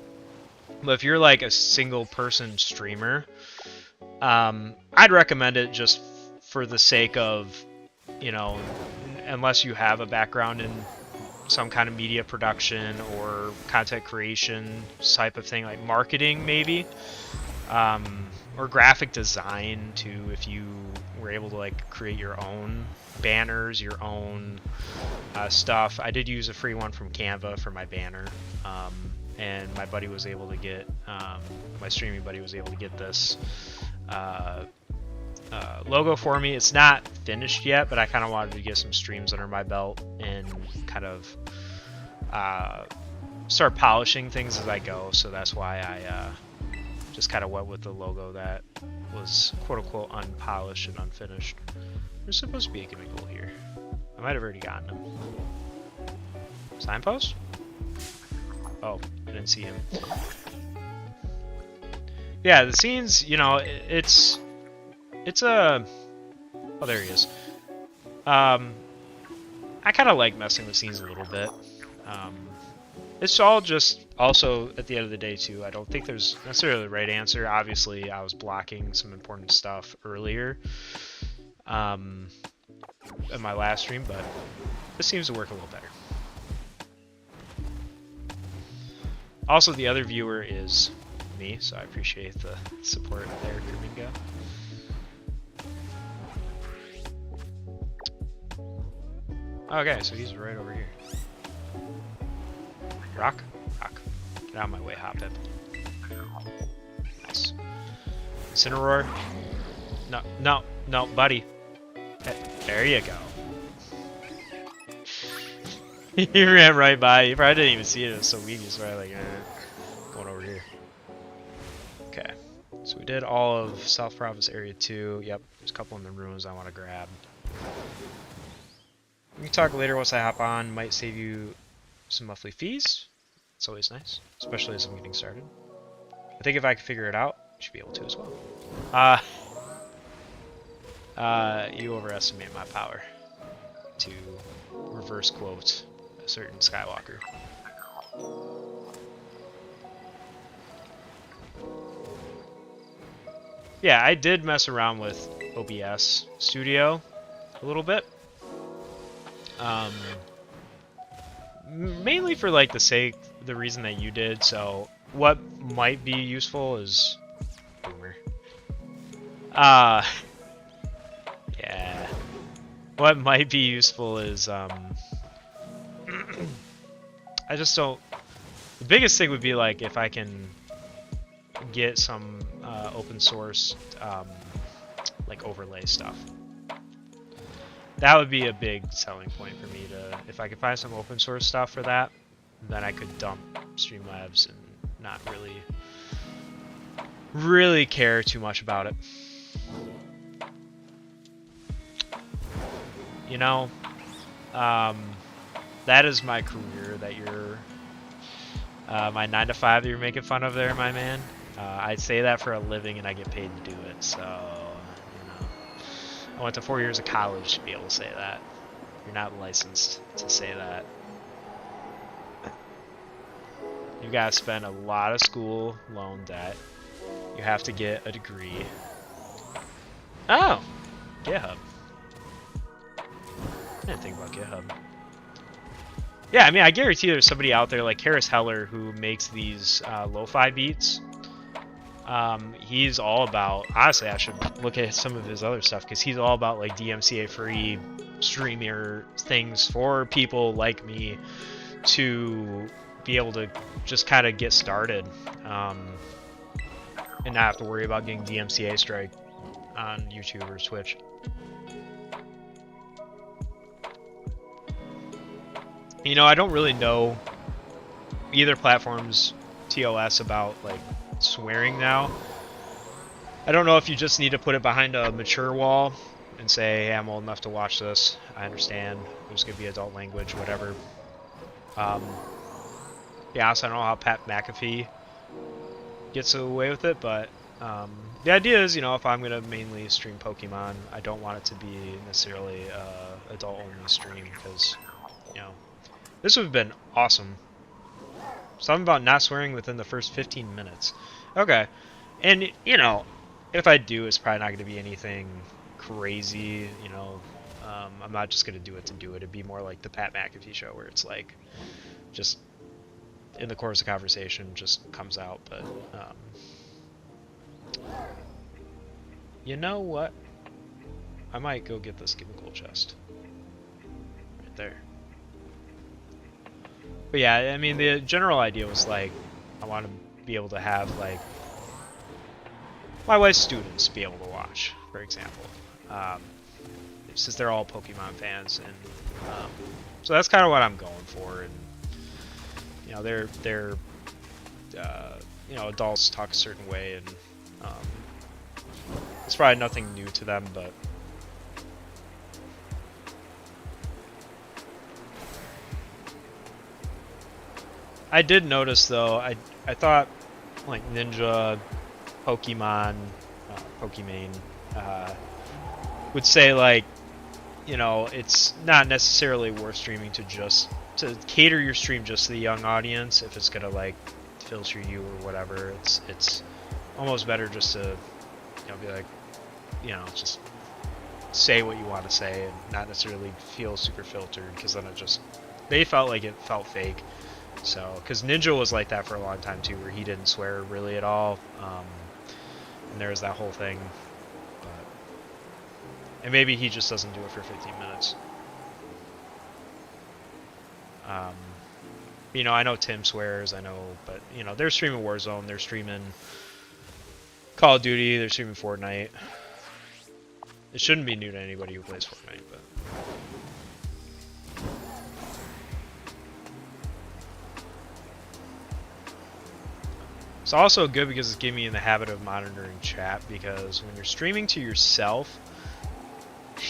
But if you're like a single person streamer, I'd recommend it just for the sake of, you know, unless you have a background in some kind of media production or content creation type of thing, like marketing maybe, or graphic design too, if you were able to like create your own banners, your own stuff. I did use a free one from Canva for my banner, and my buddy was able to get, my streaming buddy was able to get this logo for me. It's not finished yet, but I kind of wanted to get some streams under my belt and kind of start polishing things as I go, so that's why I just kind of went with the logo that was quote-unquote unpolished and unfinished. There's supposed to be a Kramingo here. I might have already gotten him. Signpost? Oh, I didn't see him. Yeah, the scenes, you know, it's a... Oh, there he is. I kind of like messing with scenes a little bit. It's all just, also, at the end of the day, too, I don't think there's necessarily the right answer. Obviously, I was blocking some important stuff earlier in my last stream, but this seems to work a little better. Also, the other viewer is me, so I appreciate the support there, Kramingo. Okay, so he's right over here. Rock? Rock. Get out of my way, Hop-Hip. Nice. Incineroar? No, no, no, buddy. There you go. He ran right by. You probably didn't even see it. It was so weak. He's probably like, going over here. Okay. So we did all of South Province Area 2. Yep. There's a couple in the ruins I want to grab. We can talk later once I hop on. Might save you some monthly fees. It's always nice, especially as I'm getting started. I think if I can figure it out, I should be able to as well. You overestimate my power to reverse quote a certain Skywalker. Yeah, I did mess around with OBS Studio a little bit. Mainly for like the reason that you did. So what might be useful is boomer. Yeah. What might be useful is I just don't. The biggest thing would be like if I can get some open source like overlay stuff. That would be a big selling point for me to, if I could find some open source stuff for that, then I could dump Streamlabs and not really care too much about it. You know, that is my career that you're, my 9 to 5 that you're making fun of there, my man. I say that for a living and I get paid to do it, so, you know. I went to 4 years of college to be able to say that. You're not licensed to say that. You gotta spend a lot of school loan debt. You have to get a degree. Oh! GitHub. I didn't think about GitHub. Yeah, I mean, I guarantee there's somebody out there like Harris Heller who makes these lo-fi beats. He's all about, honestly, I should look at some of his other stuff because he's all about like DMCA free streamer things for people like me to be able to just kind of get started, and not have to worry about getting DMCA strike on YouTube or Twitch. You know, I don't really know either platform's TOS about like swearing now. I don't know if you just need to put it behind a mature wall and say, hey, I'm old enough to watch this. I understand. There's going to be adult language, whatever. Yeah, so I don't know how Pat McAfee gets away with it, but the idea is, you know, if I'm going to mainly stream Pokemon, I don't want it to be necessarily adult-only stream, because, you know, this would have been awesome. Something about not swearing within the first 15 minutes. Okay. And, you know, if I do, it's probably not going to be anything crazy, you know. I'm not just going to do it to do it. It'd be more like the Pat McAfee show, where it's like, just in the course of conversation, just comes out. But, you know what? I might go get this chemical chest. Right there. But yeah, I mean, the general idea was like, I want to be able to have like my wife's students be able to watch, for example, since they're all Pokemon fans, and so that's kind of what I'm going for. And you know, they're you know, adults talk a certain way, and it's probably nothing new to them, but. I did notice though, I thought like Ninja, Pokemon, Pokimane, would say like, you know, it's not necessarily worth streaming to cater your stream just to the young audience. If it's gonna like filter you or whatever, it's almost better just to, you know, be like, you know, just say what you want to say and not necessarily feel super filtered, because then they felt like it felt fake. So, because Ninja was like that for a long time too, where he didn't swear really at all, and there was that whole thing. But, and maybe he just doesn't do it for 15 minutes. You know, I know Tim swears, I know, but you know, they're streaming Warzone, they're streaming Call of Duty, they're streaming Fortnite. It shouldn't be new to anybody who plays Fortnite, but. It's also good because it's getting me in the habit of monitoring chat, because when you're streaming to yourself,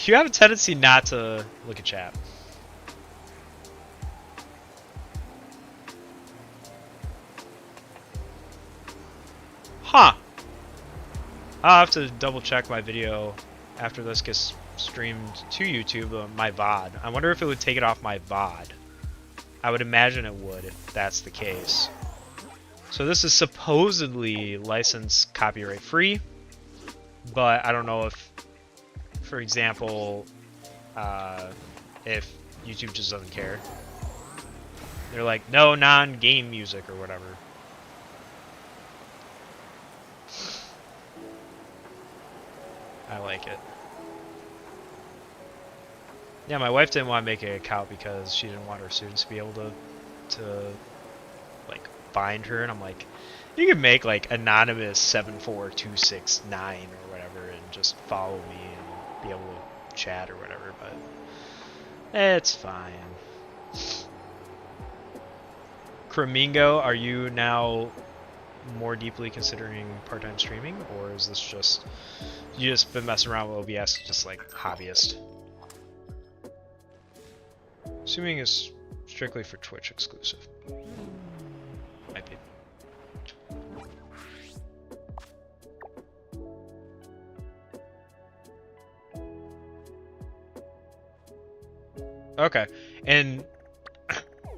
you have a tendency not to look at chat. Huh. I'll have to double check my video after this gets streamed to YouTube, my VOD. I wonder if it would take it off my VOD. I would imagine it would if that's the case. So this is supposedly licensed copyright free, but I don't know if, for example, if YouTube just doesn't care. They're like, no non-game music or whatever. I like it. Yeah, my wife didn't want to make an account because she didn't want her students to be able to like find her, and I'm like, you can make like anonymous 74269 or whatever and just follow me and be able to chat or whatever, but it's fine. Kramingo, are you now more deeply considering part-time streaming, or is this just you just been messing around with OBS just like hobbyist? Assuming it's strictly for Twitch exclusive. Might be. Okay, and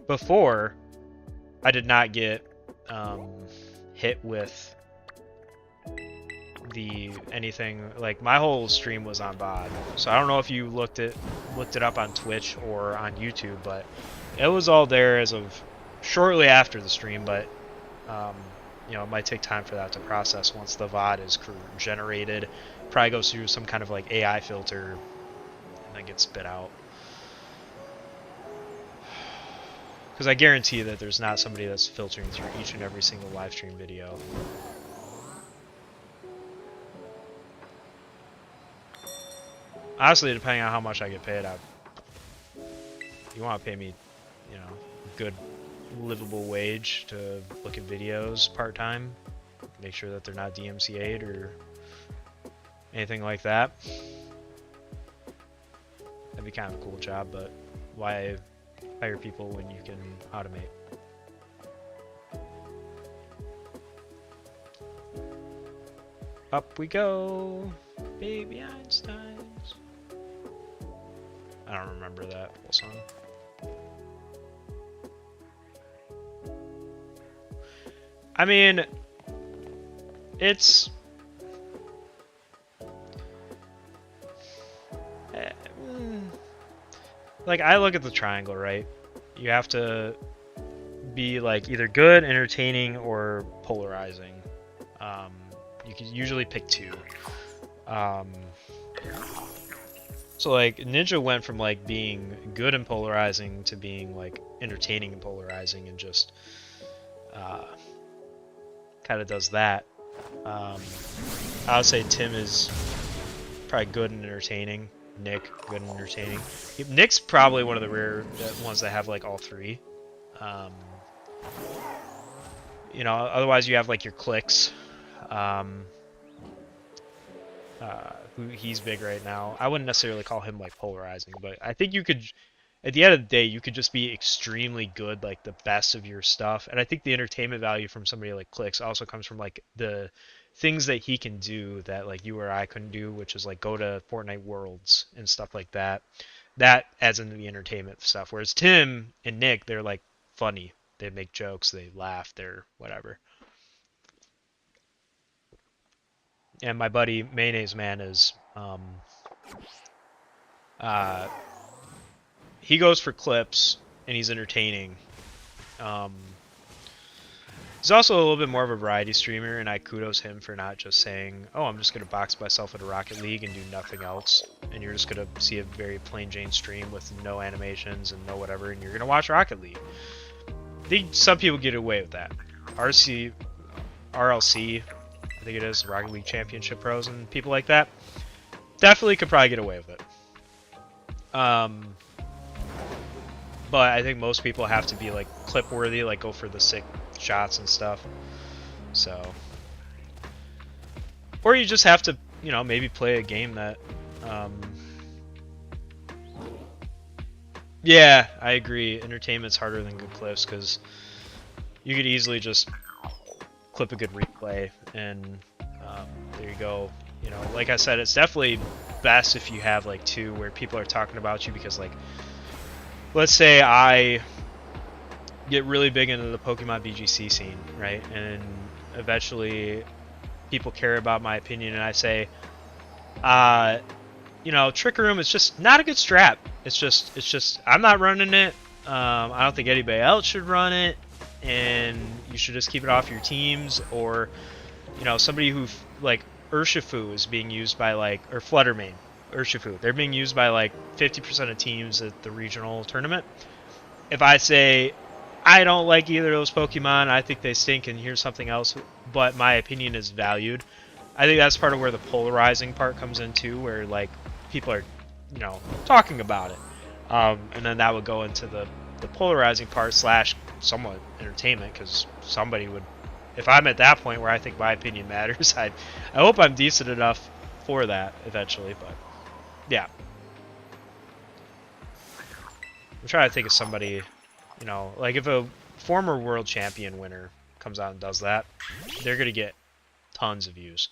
before I did not get hit with the anything, like my whole stream was on VOD, so I don't know if you looked it up on Twitch or on YouTube, but it was all there as of shortly after the stream. But you know, it might take time for that to process once the VOD is generated. Probably goes through some kind of like AI filter and then gets spit out. Because I guarantee that there's not somebody that's filtering through each and every single live stream video. Honestly, depending on how much I get paid, you want to pay me, you know, a good livable wage to look at videos part-time, make sure that they're not DMCA'd or anything like that. That'd be kind of a cool job, but why hire people when you can automate? Up we go, baby Einsteins. I don't remember that whole song. I mean, it's like, I look at the triangle, right? You have to be like either good, entertaining, or polarizing. You can usually pick two. So like Ninja went from like being good and polarizing to being like entertaining and polarizing, and just kind of does that. I would say Tim is probably good and entertaining. Nick, good and entertaining. Nick's probably one of the rare ones that have like all three. You know, otherwise you have like your clicks. He's big right now. I wouldn't necessarily call him like polarizing, but I think you could, at the end of the day, you could just be extremely good, like the best of your stuff. And I think the entertainment value from somebody like Clicks also comes from like the things that he can do that like you or I couldn't do, which is like go to Fortnite Worlds and stuff like that. That adds into the entertainment stuff. Whereas Tim and Nick, they're like funny. They make jokes, they laugh, they're whatever. And my buddy Mayonnaise Man is he goes for clips and he's entertaining. He's also a little bit more of a variety streamer, and I kudos him for not just saying, oh, I'm just going to box myself at a Rocket League and do nothing else, and you're just going to see a very plain Jane stream with no animations and no whatever, and you're going to watch Rocket League. I think some people get away with that. RLC, I think it is, Rocket League Championship Pros and people like that, definitely could probably get away with it. But I think most people have to be like clip worthy, like go for the sick shots and stuff. So, or you just have to, you know, maybe play a game that, yeah, I agree. Entertainment's harder than good clips because you could easily just clip a good replay and there you go. You know, like I said, it's definitely best if you have like two where people are talking about you, because like, let's say I get really big into the Pokemon BGC scene, right? And eventually people care about my opinion and I say, you know, Trick Room is just not a good strat. It's just, I'm not running it. I don't think anybody else should run it, and you should just keep it off your teams. Or, you know, somebody who, like, Urshifu is being used by, like, or Fluttermane, Urshifu, they're being used by, like, 50% of teams at the regional tournament. If I say, I don't like either of those Pokemon, I think they stink, and here's something else, but my opinion is valued, I think that's part of where the polarizing part comes in too, where like people are, you know, talking about it, and then that would go into the polarizing part slash somewhat entertainment, because somebody would, if I'm at that point where I think my opinion matters, I hope I'm decent enough for that eventually. But yeah, I'm trying to think of somebody, you know, like if a former world champion winner comes out and does that, they're gonna get tons of views.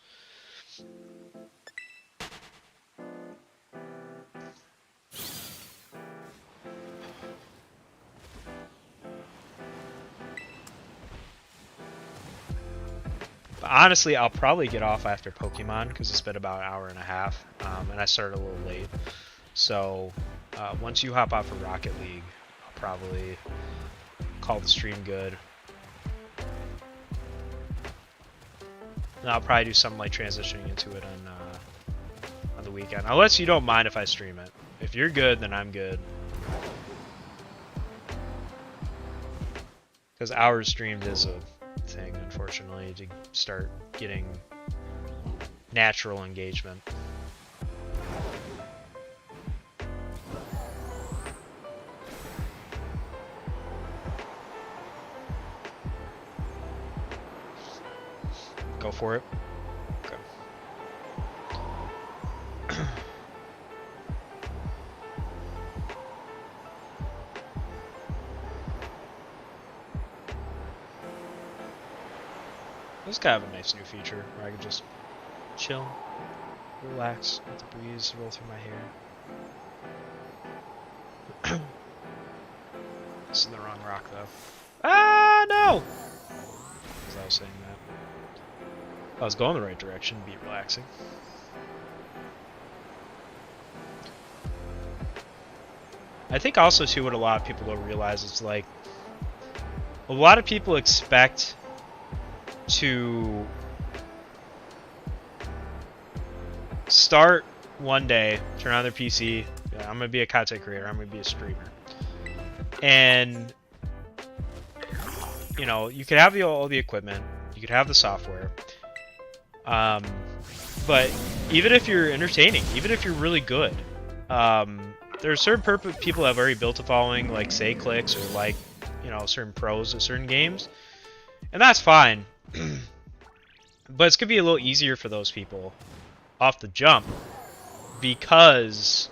But honestly, I'll probably get off after Pokemon because it's been about an hour and a half, and I started a little late. So once you hop out for Rocket League, I'll probably call the stream good. And I'll probably do something like transitioning into it on the weekend, unless you don't mind if I stream it. If you're good, then I'm good. Because hours streamed is a thing, unfortunately, to start getting natural engagement. Go for it. Okay. This is kind of a nice new feature where I can just chill, relax, let the breeze roll through my hair. This is the wrong rock though. Ah, no! As I was saying that. I was going the right direction, be relaxing. I think also too what a lot of people don't realize is like a lot of people expect to start one day, turn on their PC, I'm gonna be a content creator, I'm gonna be a streamer. And you know, you could have all the equipment, you could have the software. But even if you're entertaining, even if you're really good, there are certain people that have already built a following, like say clicks or like, you know, certain pros at certain games, and that's fine. But it's gonna be a little easier for those people off the jump because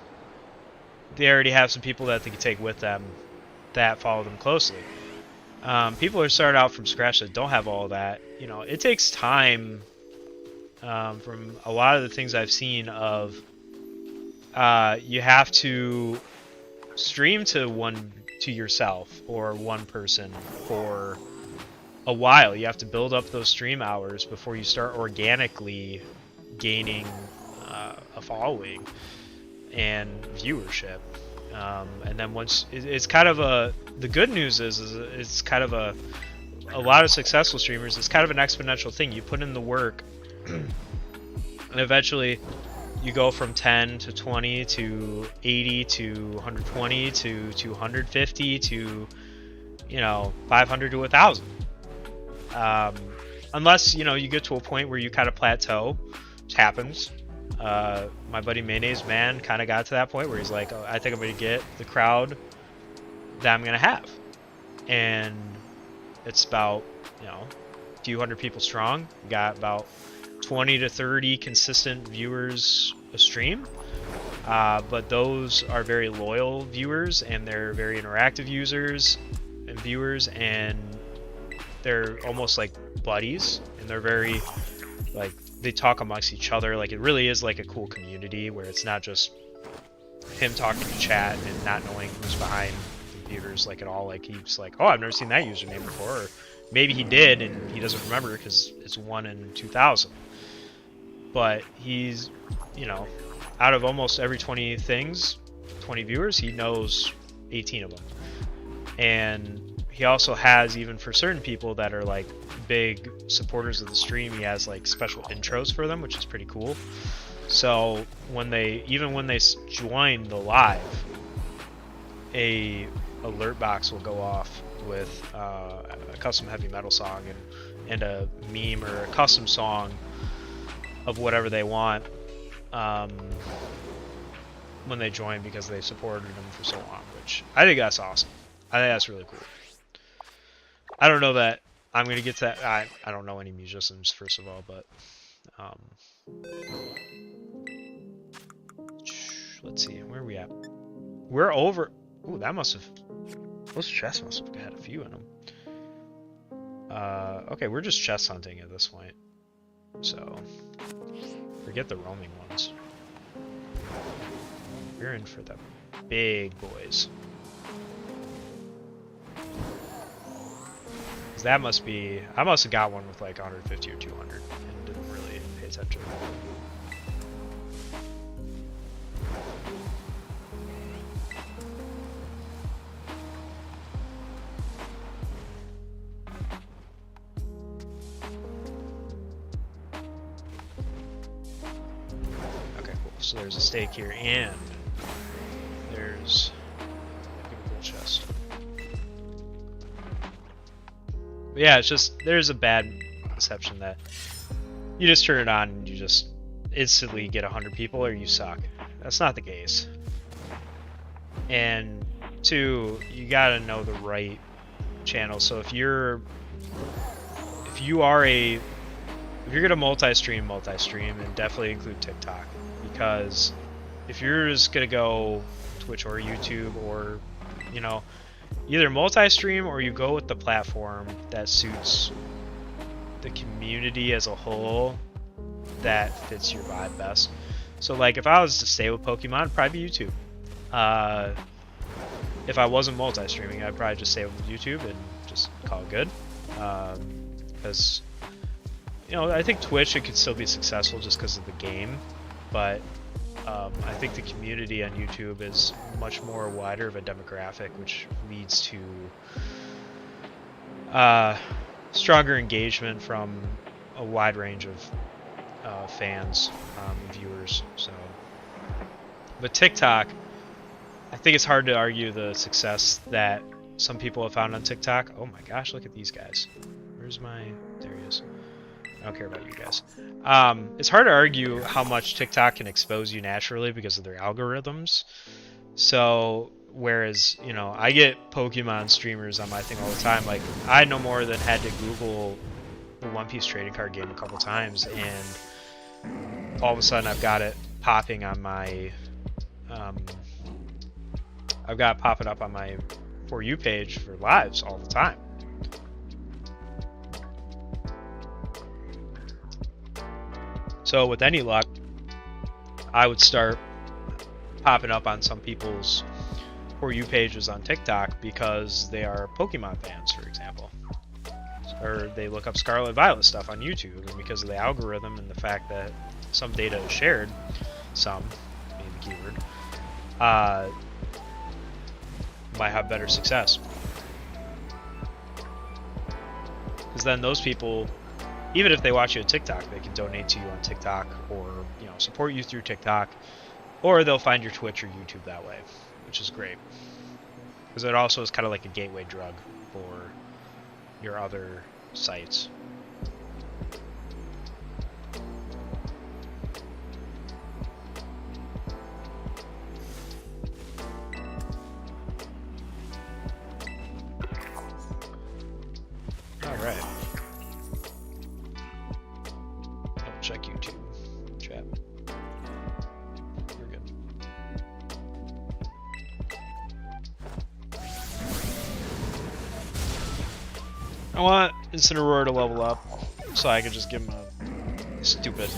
they already have some people that they can take with them that follow them closely. People who start out from scratch that don't have all that, you know, it takes time. From a lot of the things I've seen of you have to stream to yourself or one person for a while. You have to build up those stream hours before you start organically gaining a following and viewership. And then once it's kind of the good news is it's kind of a lot of successful streamers, it's kind of an exponential thing. You put in the work and eventually you go from 10 to 20 to 80 to 120 to 250 to, you know, 500 to 1,000. Unless, you know, you get to a point where you kind of plateau, which happens. My buddy Mayonnaise Man kind of got to that point where he's like, oh, I think I'm going to get the crowd that I'm going to have. And it's about, you know, a few hundred people strong. We got about 20 to 30 consistent viewers a stream. But those are very loyal viewers, and they're very interactive users and viewers, and they're almost like buddies, and they're very, like, they talk amongst each other. Like, it really is like a cool community where it's not just him talking to chat and not knowing who's behind the computers, like, at all. Like, he's like, oh, I've never seen that username before, or maybe he did and he doesn't remember because it's 1 in 2,000. But he's, you know, out of almost every 20 viewers, he knows 18 of them. And he also has, even for certain people that are like big supporters of the stream, he has like special intros for them, which is pretty cool. So when they join the live, a alert box will go off with a custom heavy metal song and a meme or a custom song of whatever they want when they join, because they supported them for so long, which I think that's awesome. I think that's really cool. I don't know that I'm going to get to that. I don't know any musicians, first of all, but let's see, where are we at? We're over. Ooh, that must have, those chests must have had a few in them. Okay, we're just chest hunting at this point, so forget the roaming ones. We're in for the big boys. That must be, I must have got one with like 150 or 200 and didn't really pay attention. Okay, cool. So there's a stake here, and there's a cool chest. But yeah, it's just there's a bad perception that you just turn it on and you just instantly get 100 people or you suck. That's not the case. And two, you gotta know the right channel. So if you're gonna multi-stream, and definitely include TikTok, because if you're just gonna go Twitch or YouTube, or you know, either multi-stream or you go with the platform that suits the community as a whole, that fits your vibe best. So like if I was to stay with Pokemon, it'd probably be YouTube. If I wasn't multi-streaming, I'd probably just stay with YouTube and just call it good. Because you know, I think Twitch, it could still be successful just because of the game, but I think the community on YouTube is much more wider of a demographic, which leads to stronger engagement from a wide range of fans, viewers. So, but TikTok, I think it's hard to argue the success that some people have found on TikTok. Oh my gosh, look at these guys. Where's my... There he is. I don't care about you guys. It's hard to argue how much TikTok can expose you naturally because of their algorithms. So, whereas, you know, I get Pokemon streamers on my thing all the time. Like, I no more than had to Google the One Piece trading card game a couple times, and all of a sudden I've got it popping on my... I've got it popping up on my For You page for lives all the time. So with any luck, I would start popping up on some people's For You pages on TikTok because they are Pokemon fans, for example. Or they look up Scarlet and Violet stuff on YouTube, and because of the algorithm and the fact that some data is shared, some, being the keyword, might have better success. Because then those people, even if they watch you on TikTok, they can donate to you on TikTok, or you know, support you through TikTok, or they'll find your Twitch or YouTube that way, which is great. Because it also is kind of like a gateway drug for your other sites. All right. I'll check YouTube chat. We're good. I want Incineroar to level up so I can just give him a stupid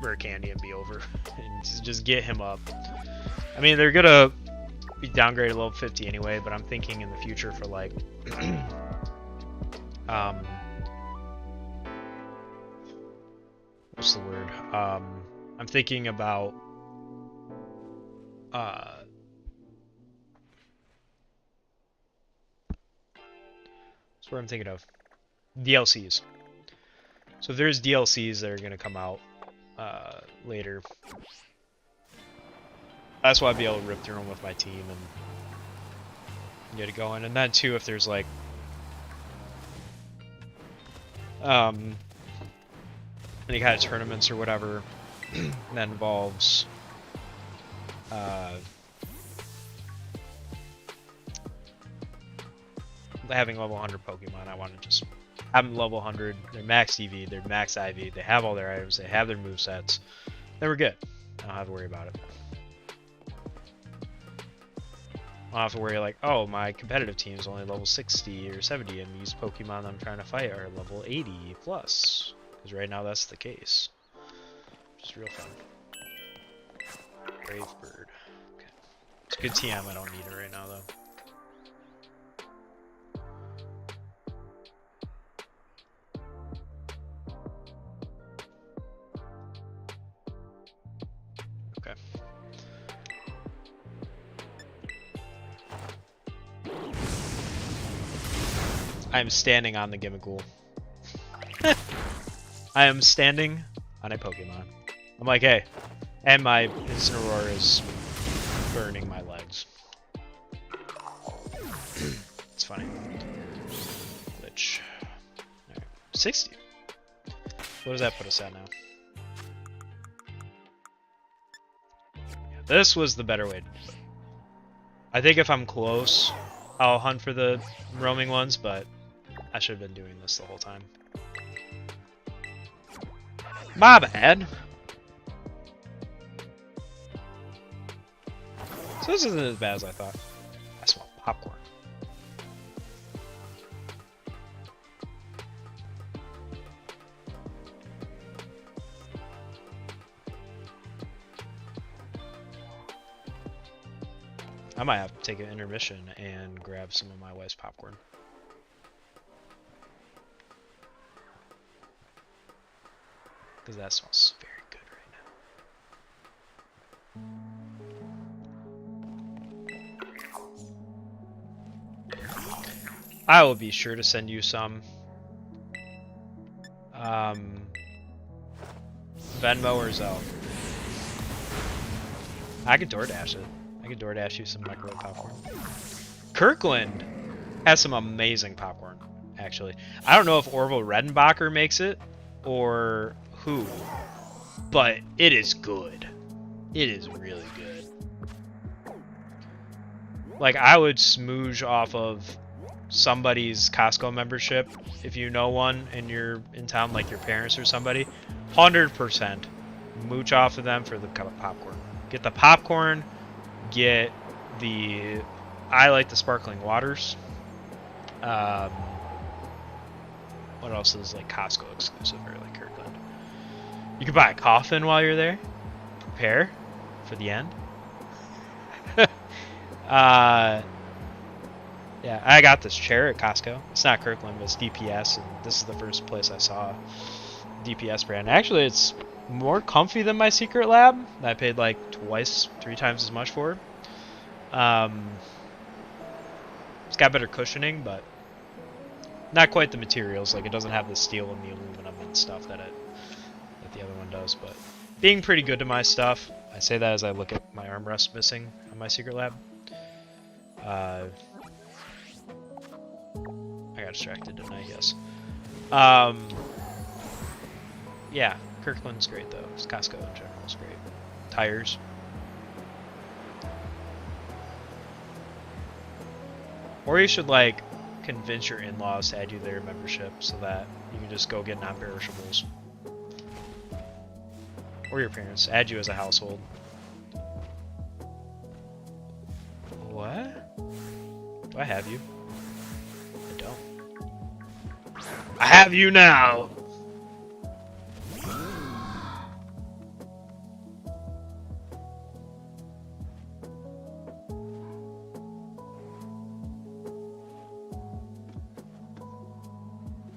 rare candy and be over, and just get him up. I mean, they're gonna be downgraded to level 50 anyway, but I'm thinking in the future for like what's the word? I'm thinking about that's what I'm thinking of. DLCs. So if there's DLCs that are gonna come out later, that's why I'd be able to rip through them with my team and get it going. And then too, if there's like any kind of tournaments or whatever that involves having level 100 Pokemon, I want to just have them level 100, they're max EV, they're max IV, they have all their items, they have their movesets, then we're good. I don't have to worry about it. I don't have to worry like, oh, my competitive team is only level 60 or 70 and these Pokemon I'm trying to fight are level 80 plus. Because right now that's the case. Which is real fun. Brave Bird. Okay. It's a good TM, I don't need it right now though. Okay. I am standing on the Gimmickle. I am standing on a Pokemon. I'm like, hey, and my Incineroar is burning my legs. It's funny. Glitch. 60. What does that put us at now? Yeah, this was the better way to do it. I think if I'm close, I'll hunt for the roaming ones, but I should have been doing this the whole time. My bad. So this isn't as bad as I thought. I smell popcorn. I might have to take an intermission and grab some of my wife's popcorn. Because that smells very good right now. I will be sure to send you some. Venmo or Zelle. I could DoorDash it. I could DoorDash you some microwave popcorn. Kirkland has some amazing popcorn, actually. I don't know if Orville Redenbacher makes it or who, but it is good. It is really good. Like, I would smooge off of somebody's Costco membership if you know one and you're in town, like your parents or somebody. 100% mooch off of them for the popcorn. Get the popcorn. Get the... I like the sparkling waters. What else is like Costco exclusive or like Kirkland? You could buy a coffin while you're there. Prepare for the end. Yeah, I got this chair at Costco. It's not Kirkland, but it's DPS, and this is the first place I saw DPS brand. Actually, it's more comfy than my Secret Lab. I paid like twice, 3 times as much for. It's got better cushioning, but not quite the materials. Like, it doesn't have the steel and the aluminum and stuff that the other one does. But being pretty good to my stuff. I say that as I look at my armrest missing on my Secret Lab. I got distracted, didn't I? Yes. Yeah, Kirkland's great though. Costco in general is great. Tires. Or you should like convince your in-laws to add you their membership so that you can just go get non-perishables. Or your parents add you as a household. What? Do I have you? I don't. I have you now!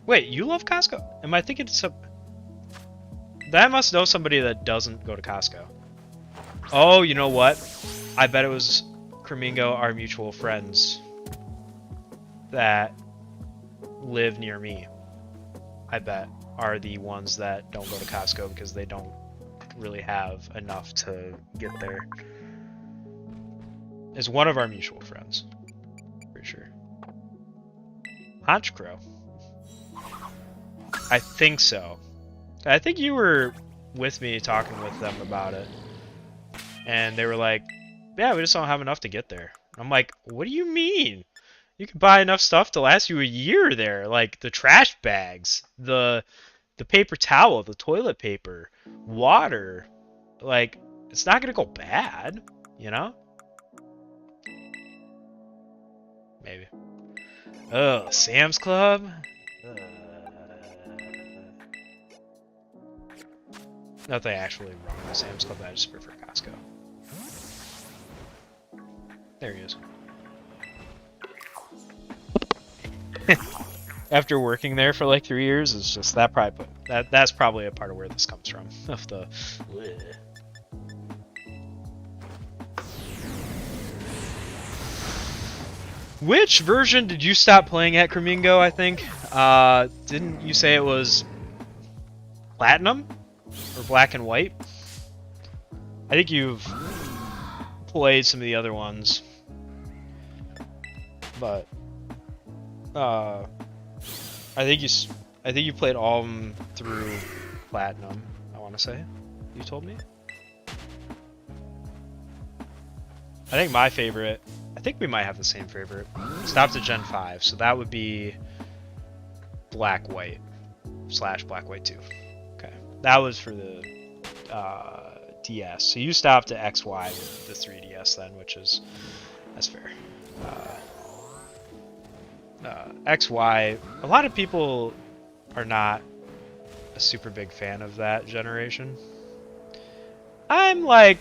Wait, you love Costco? Am I thinking some... That must know somebody that doesn't go to Costco. Oh, you know what? I bet it was Kramingo, our mutual friends, that live near me. I bet are the ones that don't go to Costco because they don't really have enough to get there. Is one of our mutual friends. Pretty sure. Hunch Crow. I think so. I think you were with me talking with them about it. And they were like, yeah, we just don't have enough to get there. I'm like, what do you mean? You can buy enough stuff to last you a year there. Like the trash bags, the paper towel, the toilet paper, water. Like, it's not going to go bad, you know? Maybe. Oh, Sam's Club? Nothing actually wrong with Sam's Club, I just prefer Costco. There he is. After working there for like 3 years, it's just that probably that's probably a part of where this comes from. Of the Which version did you stop playing at Kramingo, I think? Didn't you say it was Platinum? Or Black and White? I think you've played some of the other ones. But, I think I think you played all of them through Platinum, I want to say. You told me? I think my favorite, I think we might have the same favorite. Stopped at Gen 5, so that would be Black-White / Black-White 2. Okay. That was for the DS. So you stopped at XY with the 3DS then, which is, that's fair. XY, a lot of people are not a super big fan of that generation. I'm like,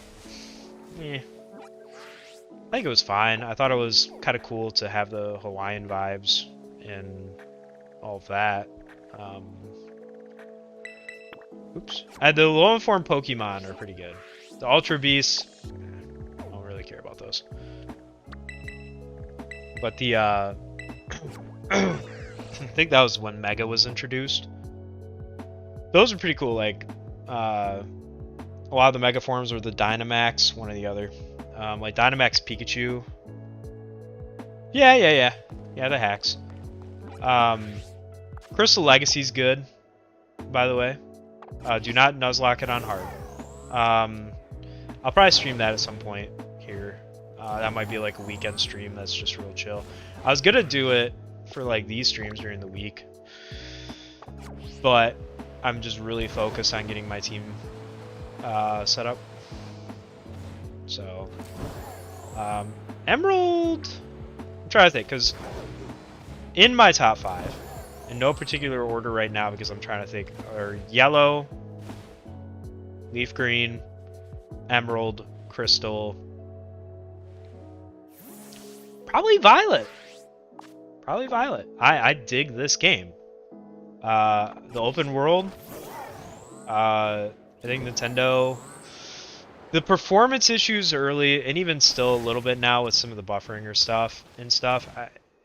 eh. I think it was fine. I thought it was kind of cool to have the Hawaiian vibes and all of that. Oops. The low-informed Pokemon are pretty good. The Ultra Beasts, I don't really care about those. But the, I think that was when Mega was introduced. Those are pretty cool. Like, a lot of the Mega forms were the Dynamax, one or the other. Like Dynamax Pikachu. Yeah, the hacks. Crystal Legacy's good, by the way. Do not Nuzlocke it on hard. I'll probably stream that at some point here. That might be like a weekend stream that's just real chill. I was gonna do it for like these streams during the week, but I'm just really focused on getting my team set up. So, Emerald, I'm trying to think, because in my top 5, in no particular order right now, because I'm trying to think, are Yellow, Leaf Green, Emerald, Crystal, probably Violet. Probably Violet. I dig this game. The open world, I think Nintendo... The performance issues early, and even still a little bit now with some of the buffering or stuff,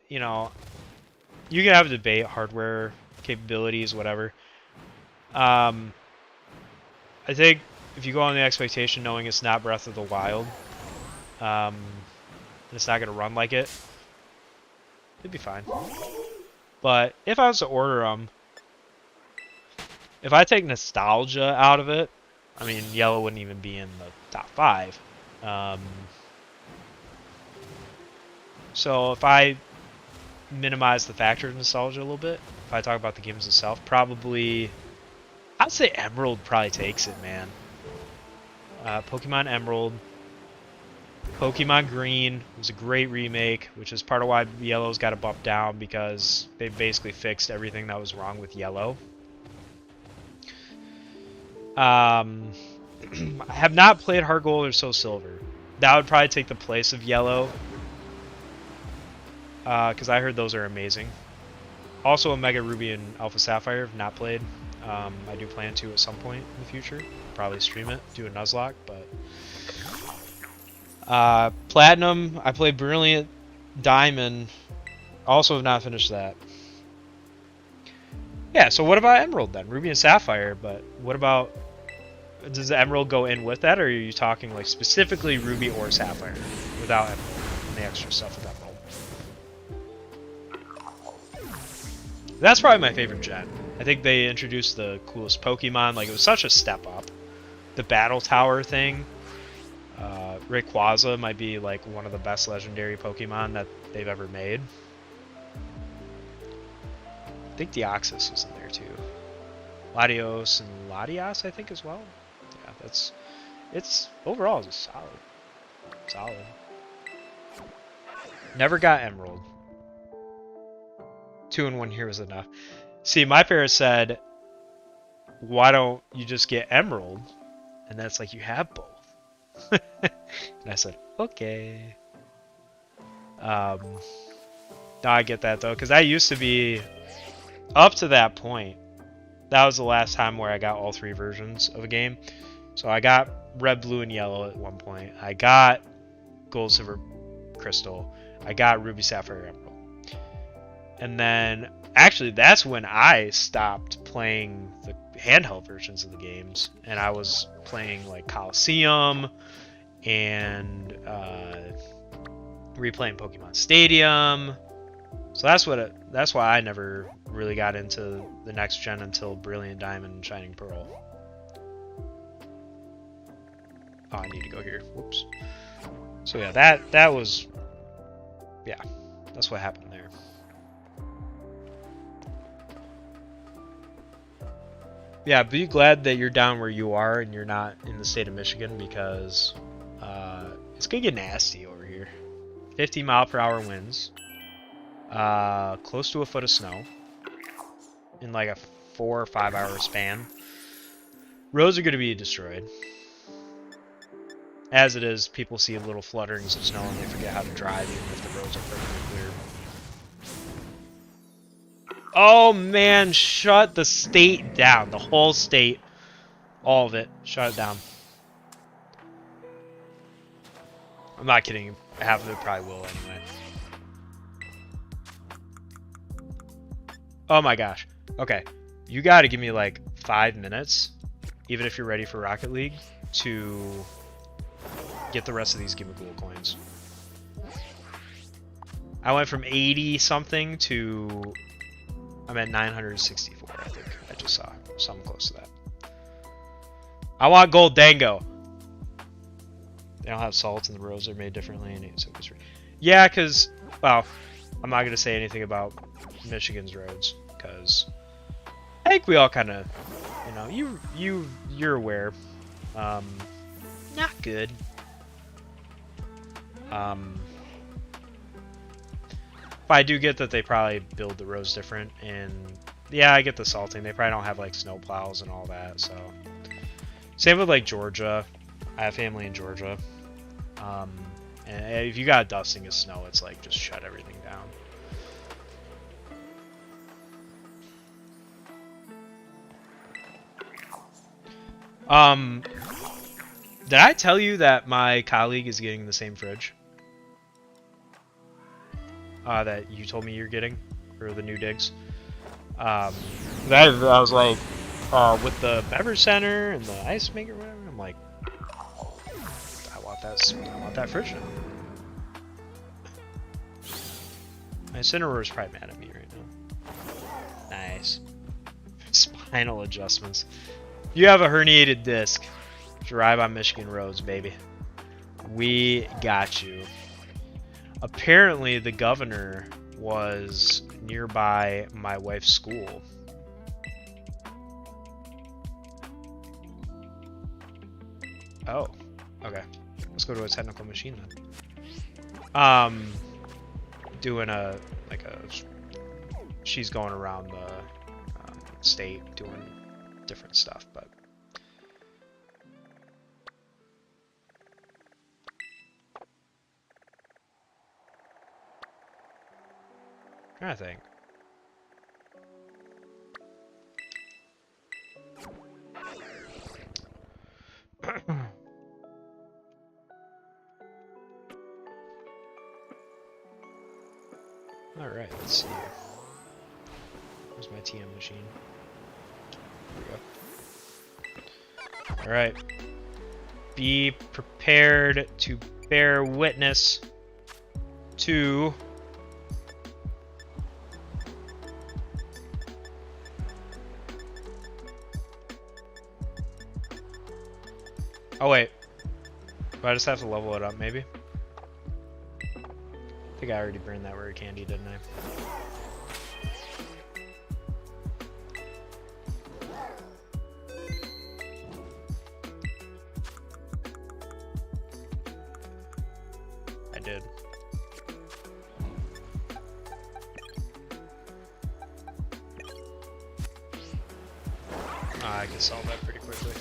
you know, you can have a debate, hardware capabilities, whatever. I think if you go on the expectation knowing it's not Breath of the Wild, and it's not going to run like it, it'd be fine. But if I was to order them, if I take nostalgia out of it, I mean, Yellow wouldn't even be in the top 5. So if I minimize the factor of nostalgia a little bit, if I talk about the games itself, probably, I'd say Emerald probably takes it, man. Pokemon Emerald. Pokemon Green was a great remake, which is part of why Yellow's got a bump down, because they basically fixed everything that was wrong with Yellow. I have not played Heart Gold or Soul Silver. That would probably take the place of Yellow, because I heard those are amazing. Also, Omega Ruby and Alpha Sapphire have not played. I do plan to at some point in the future. Probably stream it, do a Nuzlocke, but... Platinum, I played Brilliant Diamond. Also have not finished that. Yeah, so what about Emerald then? Ruby and Sapphire, but what about... Does the Emerald go in with that, or are you talking like specifically Ruby or Sapphire without Emerald and the extra stuff with Emerald? That's probably my favorite gen. I think they introduced the coolest Pokemon. Like, it was such a step up. The Battle Tower thing. Rayquaza might be like one of the best legendary Pokemon that they've ever made. I think Deoxys was in there too. Latios and Latias, I think, as well. Yeah, it's overall just solid. Never got Emerald. 2 in 1 here was enough. See, my parents said, why don't you just get Emerald? And that's like, you have both. And I said, okay. No, I get that though, because that used to be, up to that point, that was the last time where I got all 3 versions of a game. So I got Red, Blue, and Yellow at one point. I got Gold, Silver, Crystal. I got Ruby, Sapphire, Emerald. And then, actually, that's when I stopped playing the handheld versions of the games. And I was playing, like, Coliseum and replaying Pokemon Stadium. So that's why I never really got into the next gen until Brilliant Diamond and Shining Pearl. Oh, I need to go here. Whoops. So yeah, that was, yeah, that's what happened there. Yeah, be glad that you're down where you are and you're not in the state of Michigan, because it's gonna get nasty over here. 50-mile-per-hour winds, close to a foot of snow in like a 4 or 5 hour span. Roads are gonna be destroyed. As it is, people see little flutterings of snow and they forget how to drive even if the roads are perfectly clear. Oh man, shut the state down. The whole state. All of it. Shut it down. I'm not kidding you. Half of it probably will anyway. Oh my gosh. Okay. You gotta give me like 5 minutes, even if you're ready for Rocket League, to get the rest of these Gimmighoul coins. I went from 80 something to I'm at 964, I think. I just saw something close to that. I want Gold Dango. They don't have salts and the roads are made differently. And so yeah, because, well, I'm not going to say anything about Michigan's roads, because I think we all kind of, you know, you're aware. Not good. But I do get that they probably build the roads different, and yeah, I get the salting. They probably don't have like snow plows and all that, so. Same with like Georgia. I have family in Georgia. And if you got dusting of snow, it's like just shut everything down. Did I tell you that my colleague is getting the same fridge? That you told me you're getting for the new digs. I was like, with the beverage center and the ice maker, or whatever. I'm like, I want that fridge now. My Incineroar is probably mad at me right now. Nice. Spinal adjustments. You have a herniated disc. Drive on Michigan roads, baby. We got you. Apparently, the governor was nearby my wife's school. Oh, okay. Let's go to a technical machine then. Doing she's going around the state doing different stuff, but. I think. All right, let's see. Where's my TM machine? There we go. All right. Be prepared to bear witness to oh wait, do I just have to level it up maybe? I think I already burned that rare candy, didn't I? I did. I can solve that pretty quickly.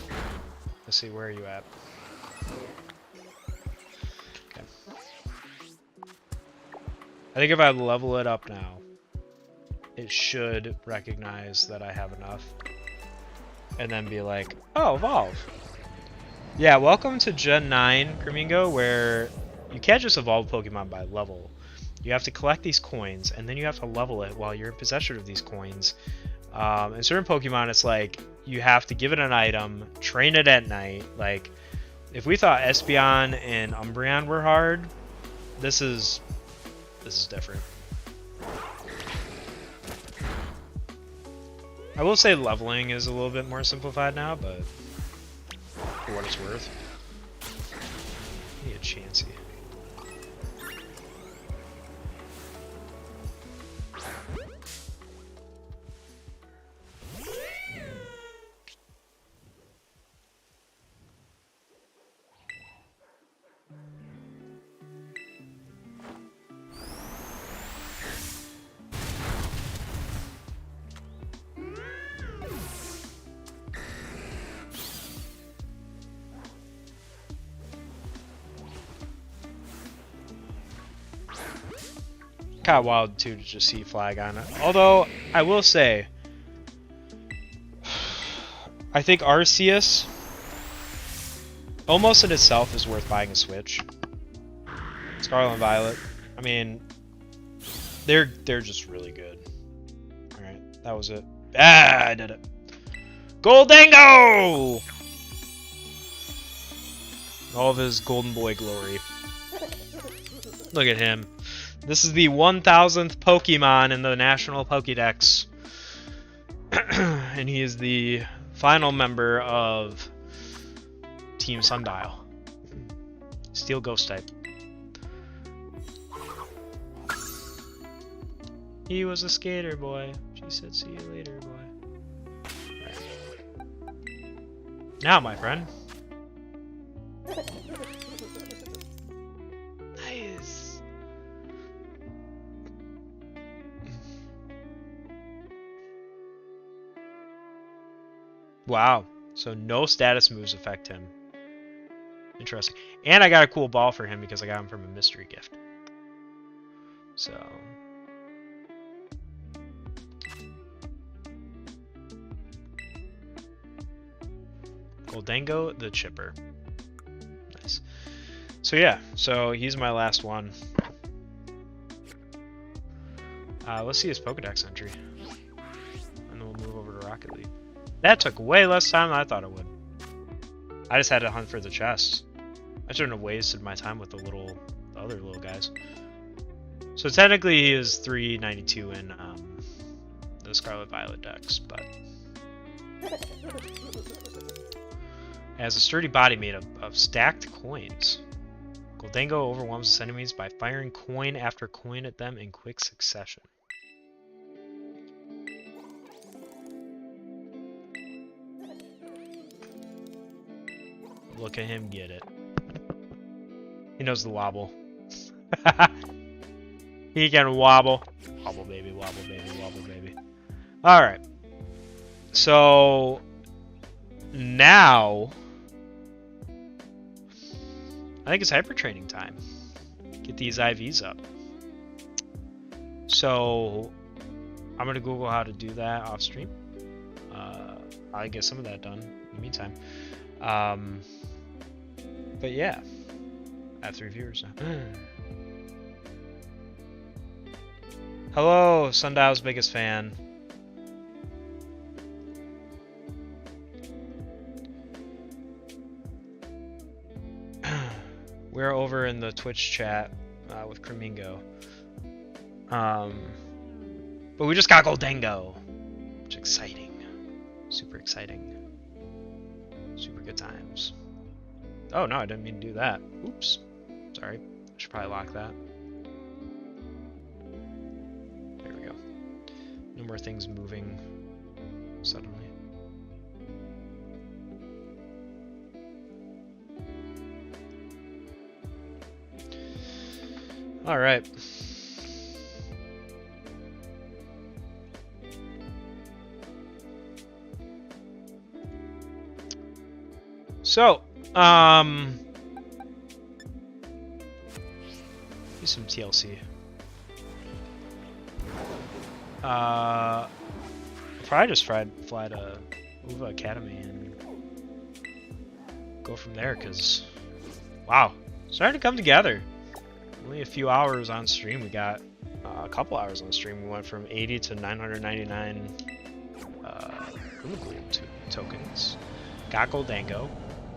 Let's see, where are you at? Okay. I think if I level it up now, it should recognize that I have enough. And then be like, oh, evolve. Yeah, welcome to Gen 9, Kramingo, where you can't just evolve Pokemon by level. You have to collect these coins, and then you have to level it while you're in possession of these coins. In certain Pokemon, it's like, you have to give it an item, train it at night. Like, if we thought Espeon and Umbreon were hard, this is different. I will say leveling is a little bit more simplified now, but for what it's worth. Give me a chancey. Kind of wild too to just see flag on it. Although I will say, I think Arceus almost in itself is worth buying a Switch. Scarlet and Violet. I mean, they're just really good. All right, that was it. Ah, I did it. Goldango! All of his golden boy glory. Look at him. This is the 1000th Pokemon in the National Pokédex. And he is the final member of Team Sundial. Steel Ghost type. He was a skater boy. She said, see you later, boy. Right. Now, my friend. Nice. Wow. So no status moves affect him. Interesting. And I got a cool ball for him because I got him from a mystery gift. So. Goldango the Chipper. Nice. So yeah, so he's my last one. Let's see his Pokedex entry. And then we'll move over to Rocket League. That took way less time than I thought it would. I just had to hunt for the chests. I shouldn't have wasted my time with the other little guys. So technically he is 392 in the Scarlet Violet decks, but has a sturdy body made of stacked coins. Goldango overwhelms its enemies by firing coin after coin at them in quick succession. Look at him get it. He knows the wobble. He can wobble. Wobble baby, wobble baby, wobble baby. Alright. So now I think it's hyper training time. Get these IVs up. So I'm gonna Google how to do that off stream. I'll get some of that done in the meantime. But yeah, I have 3 viewers now. Hello, Sundial's biggest fan. We're over in the Twitch chat with Kramingo. But we just got Goldango, which is exciting. Super exciting. Super good times. Oh no, I didn't mean to do that. Oops. Sorry. I should probably lock that. There we go. No more things moving suddenly. All right. So, do some TLC. I'll probably just fly to Uva Academy and go from there, because, wow, starting to come together. Only a few hours on stream. We got a couple hours on stream. We went from 80 to 999 tokens. Got Goldango.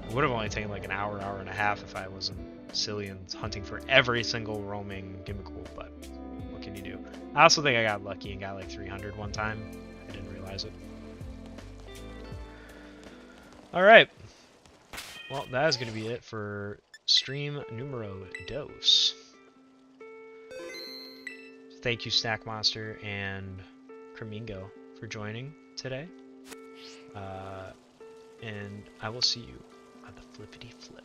It would have only taken like an hour, hour and a half if I wasn't silly and hunting for every single roaming gimmickle, but what can you do? I also think I got lucky and got like 300 one time. I didn't realize it. Alright. Well, that is going to be it for stream numero dos. Thank you, Snack Monster and Kramingo, for joining today. And I will see you on the flippity flip.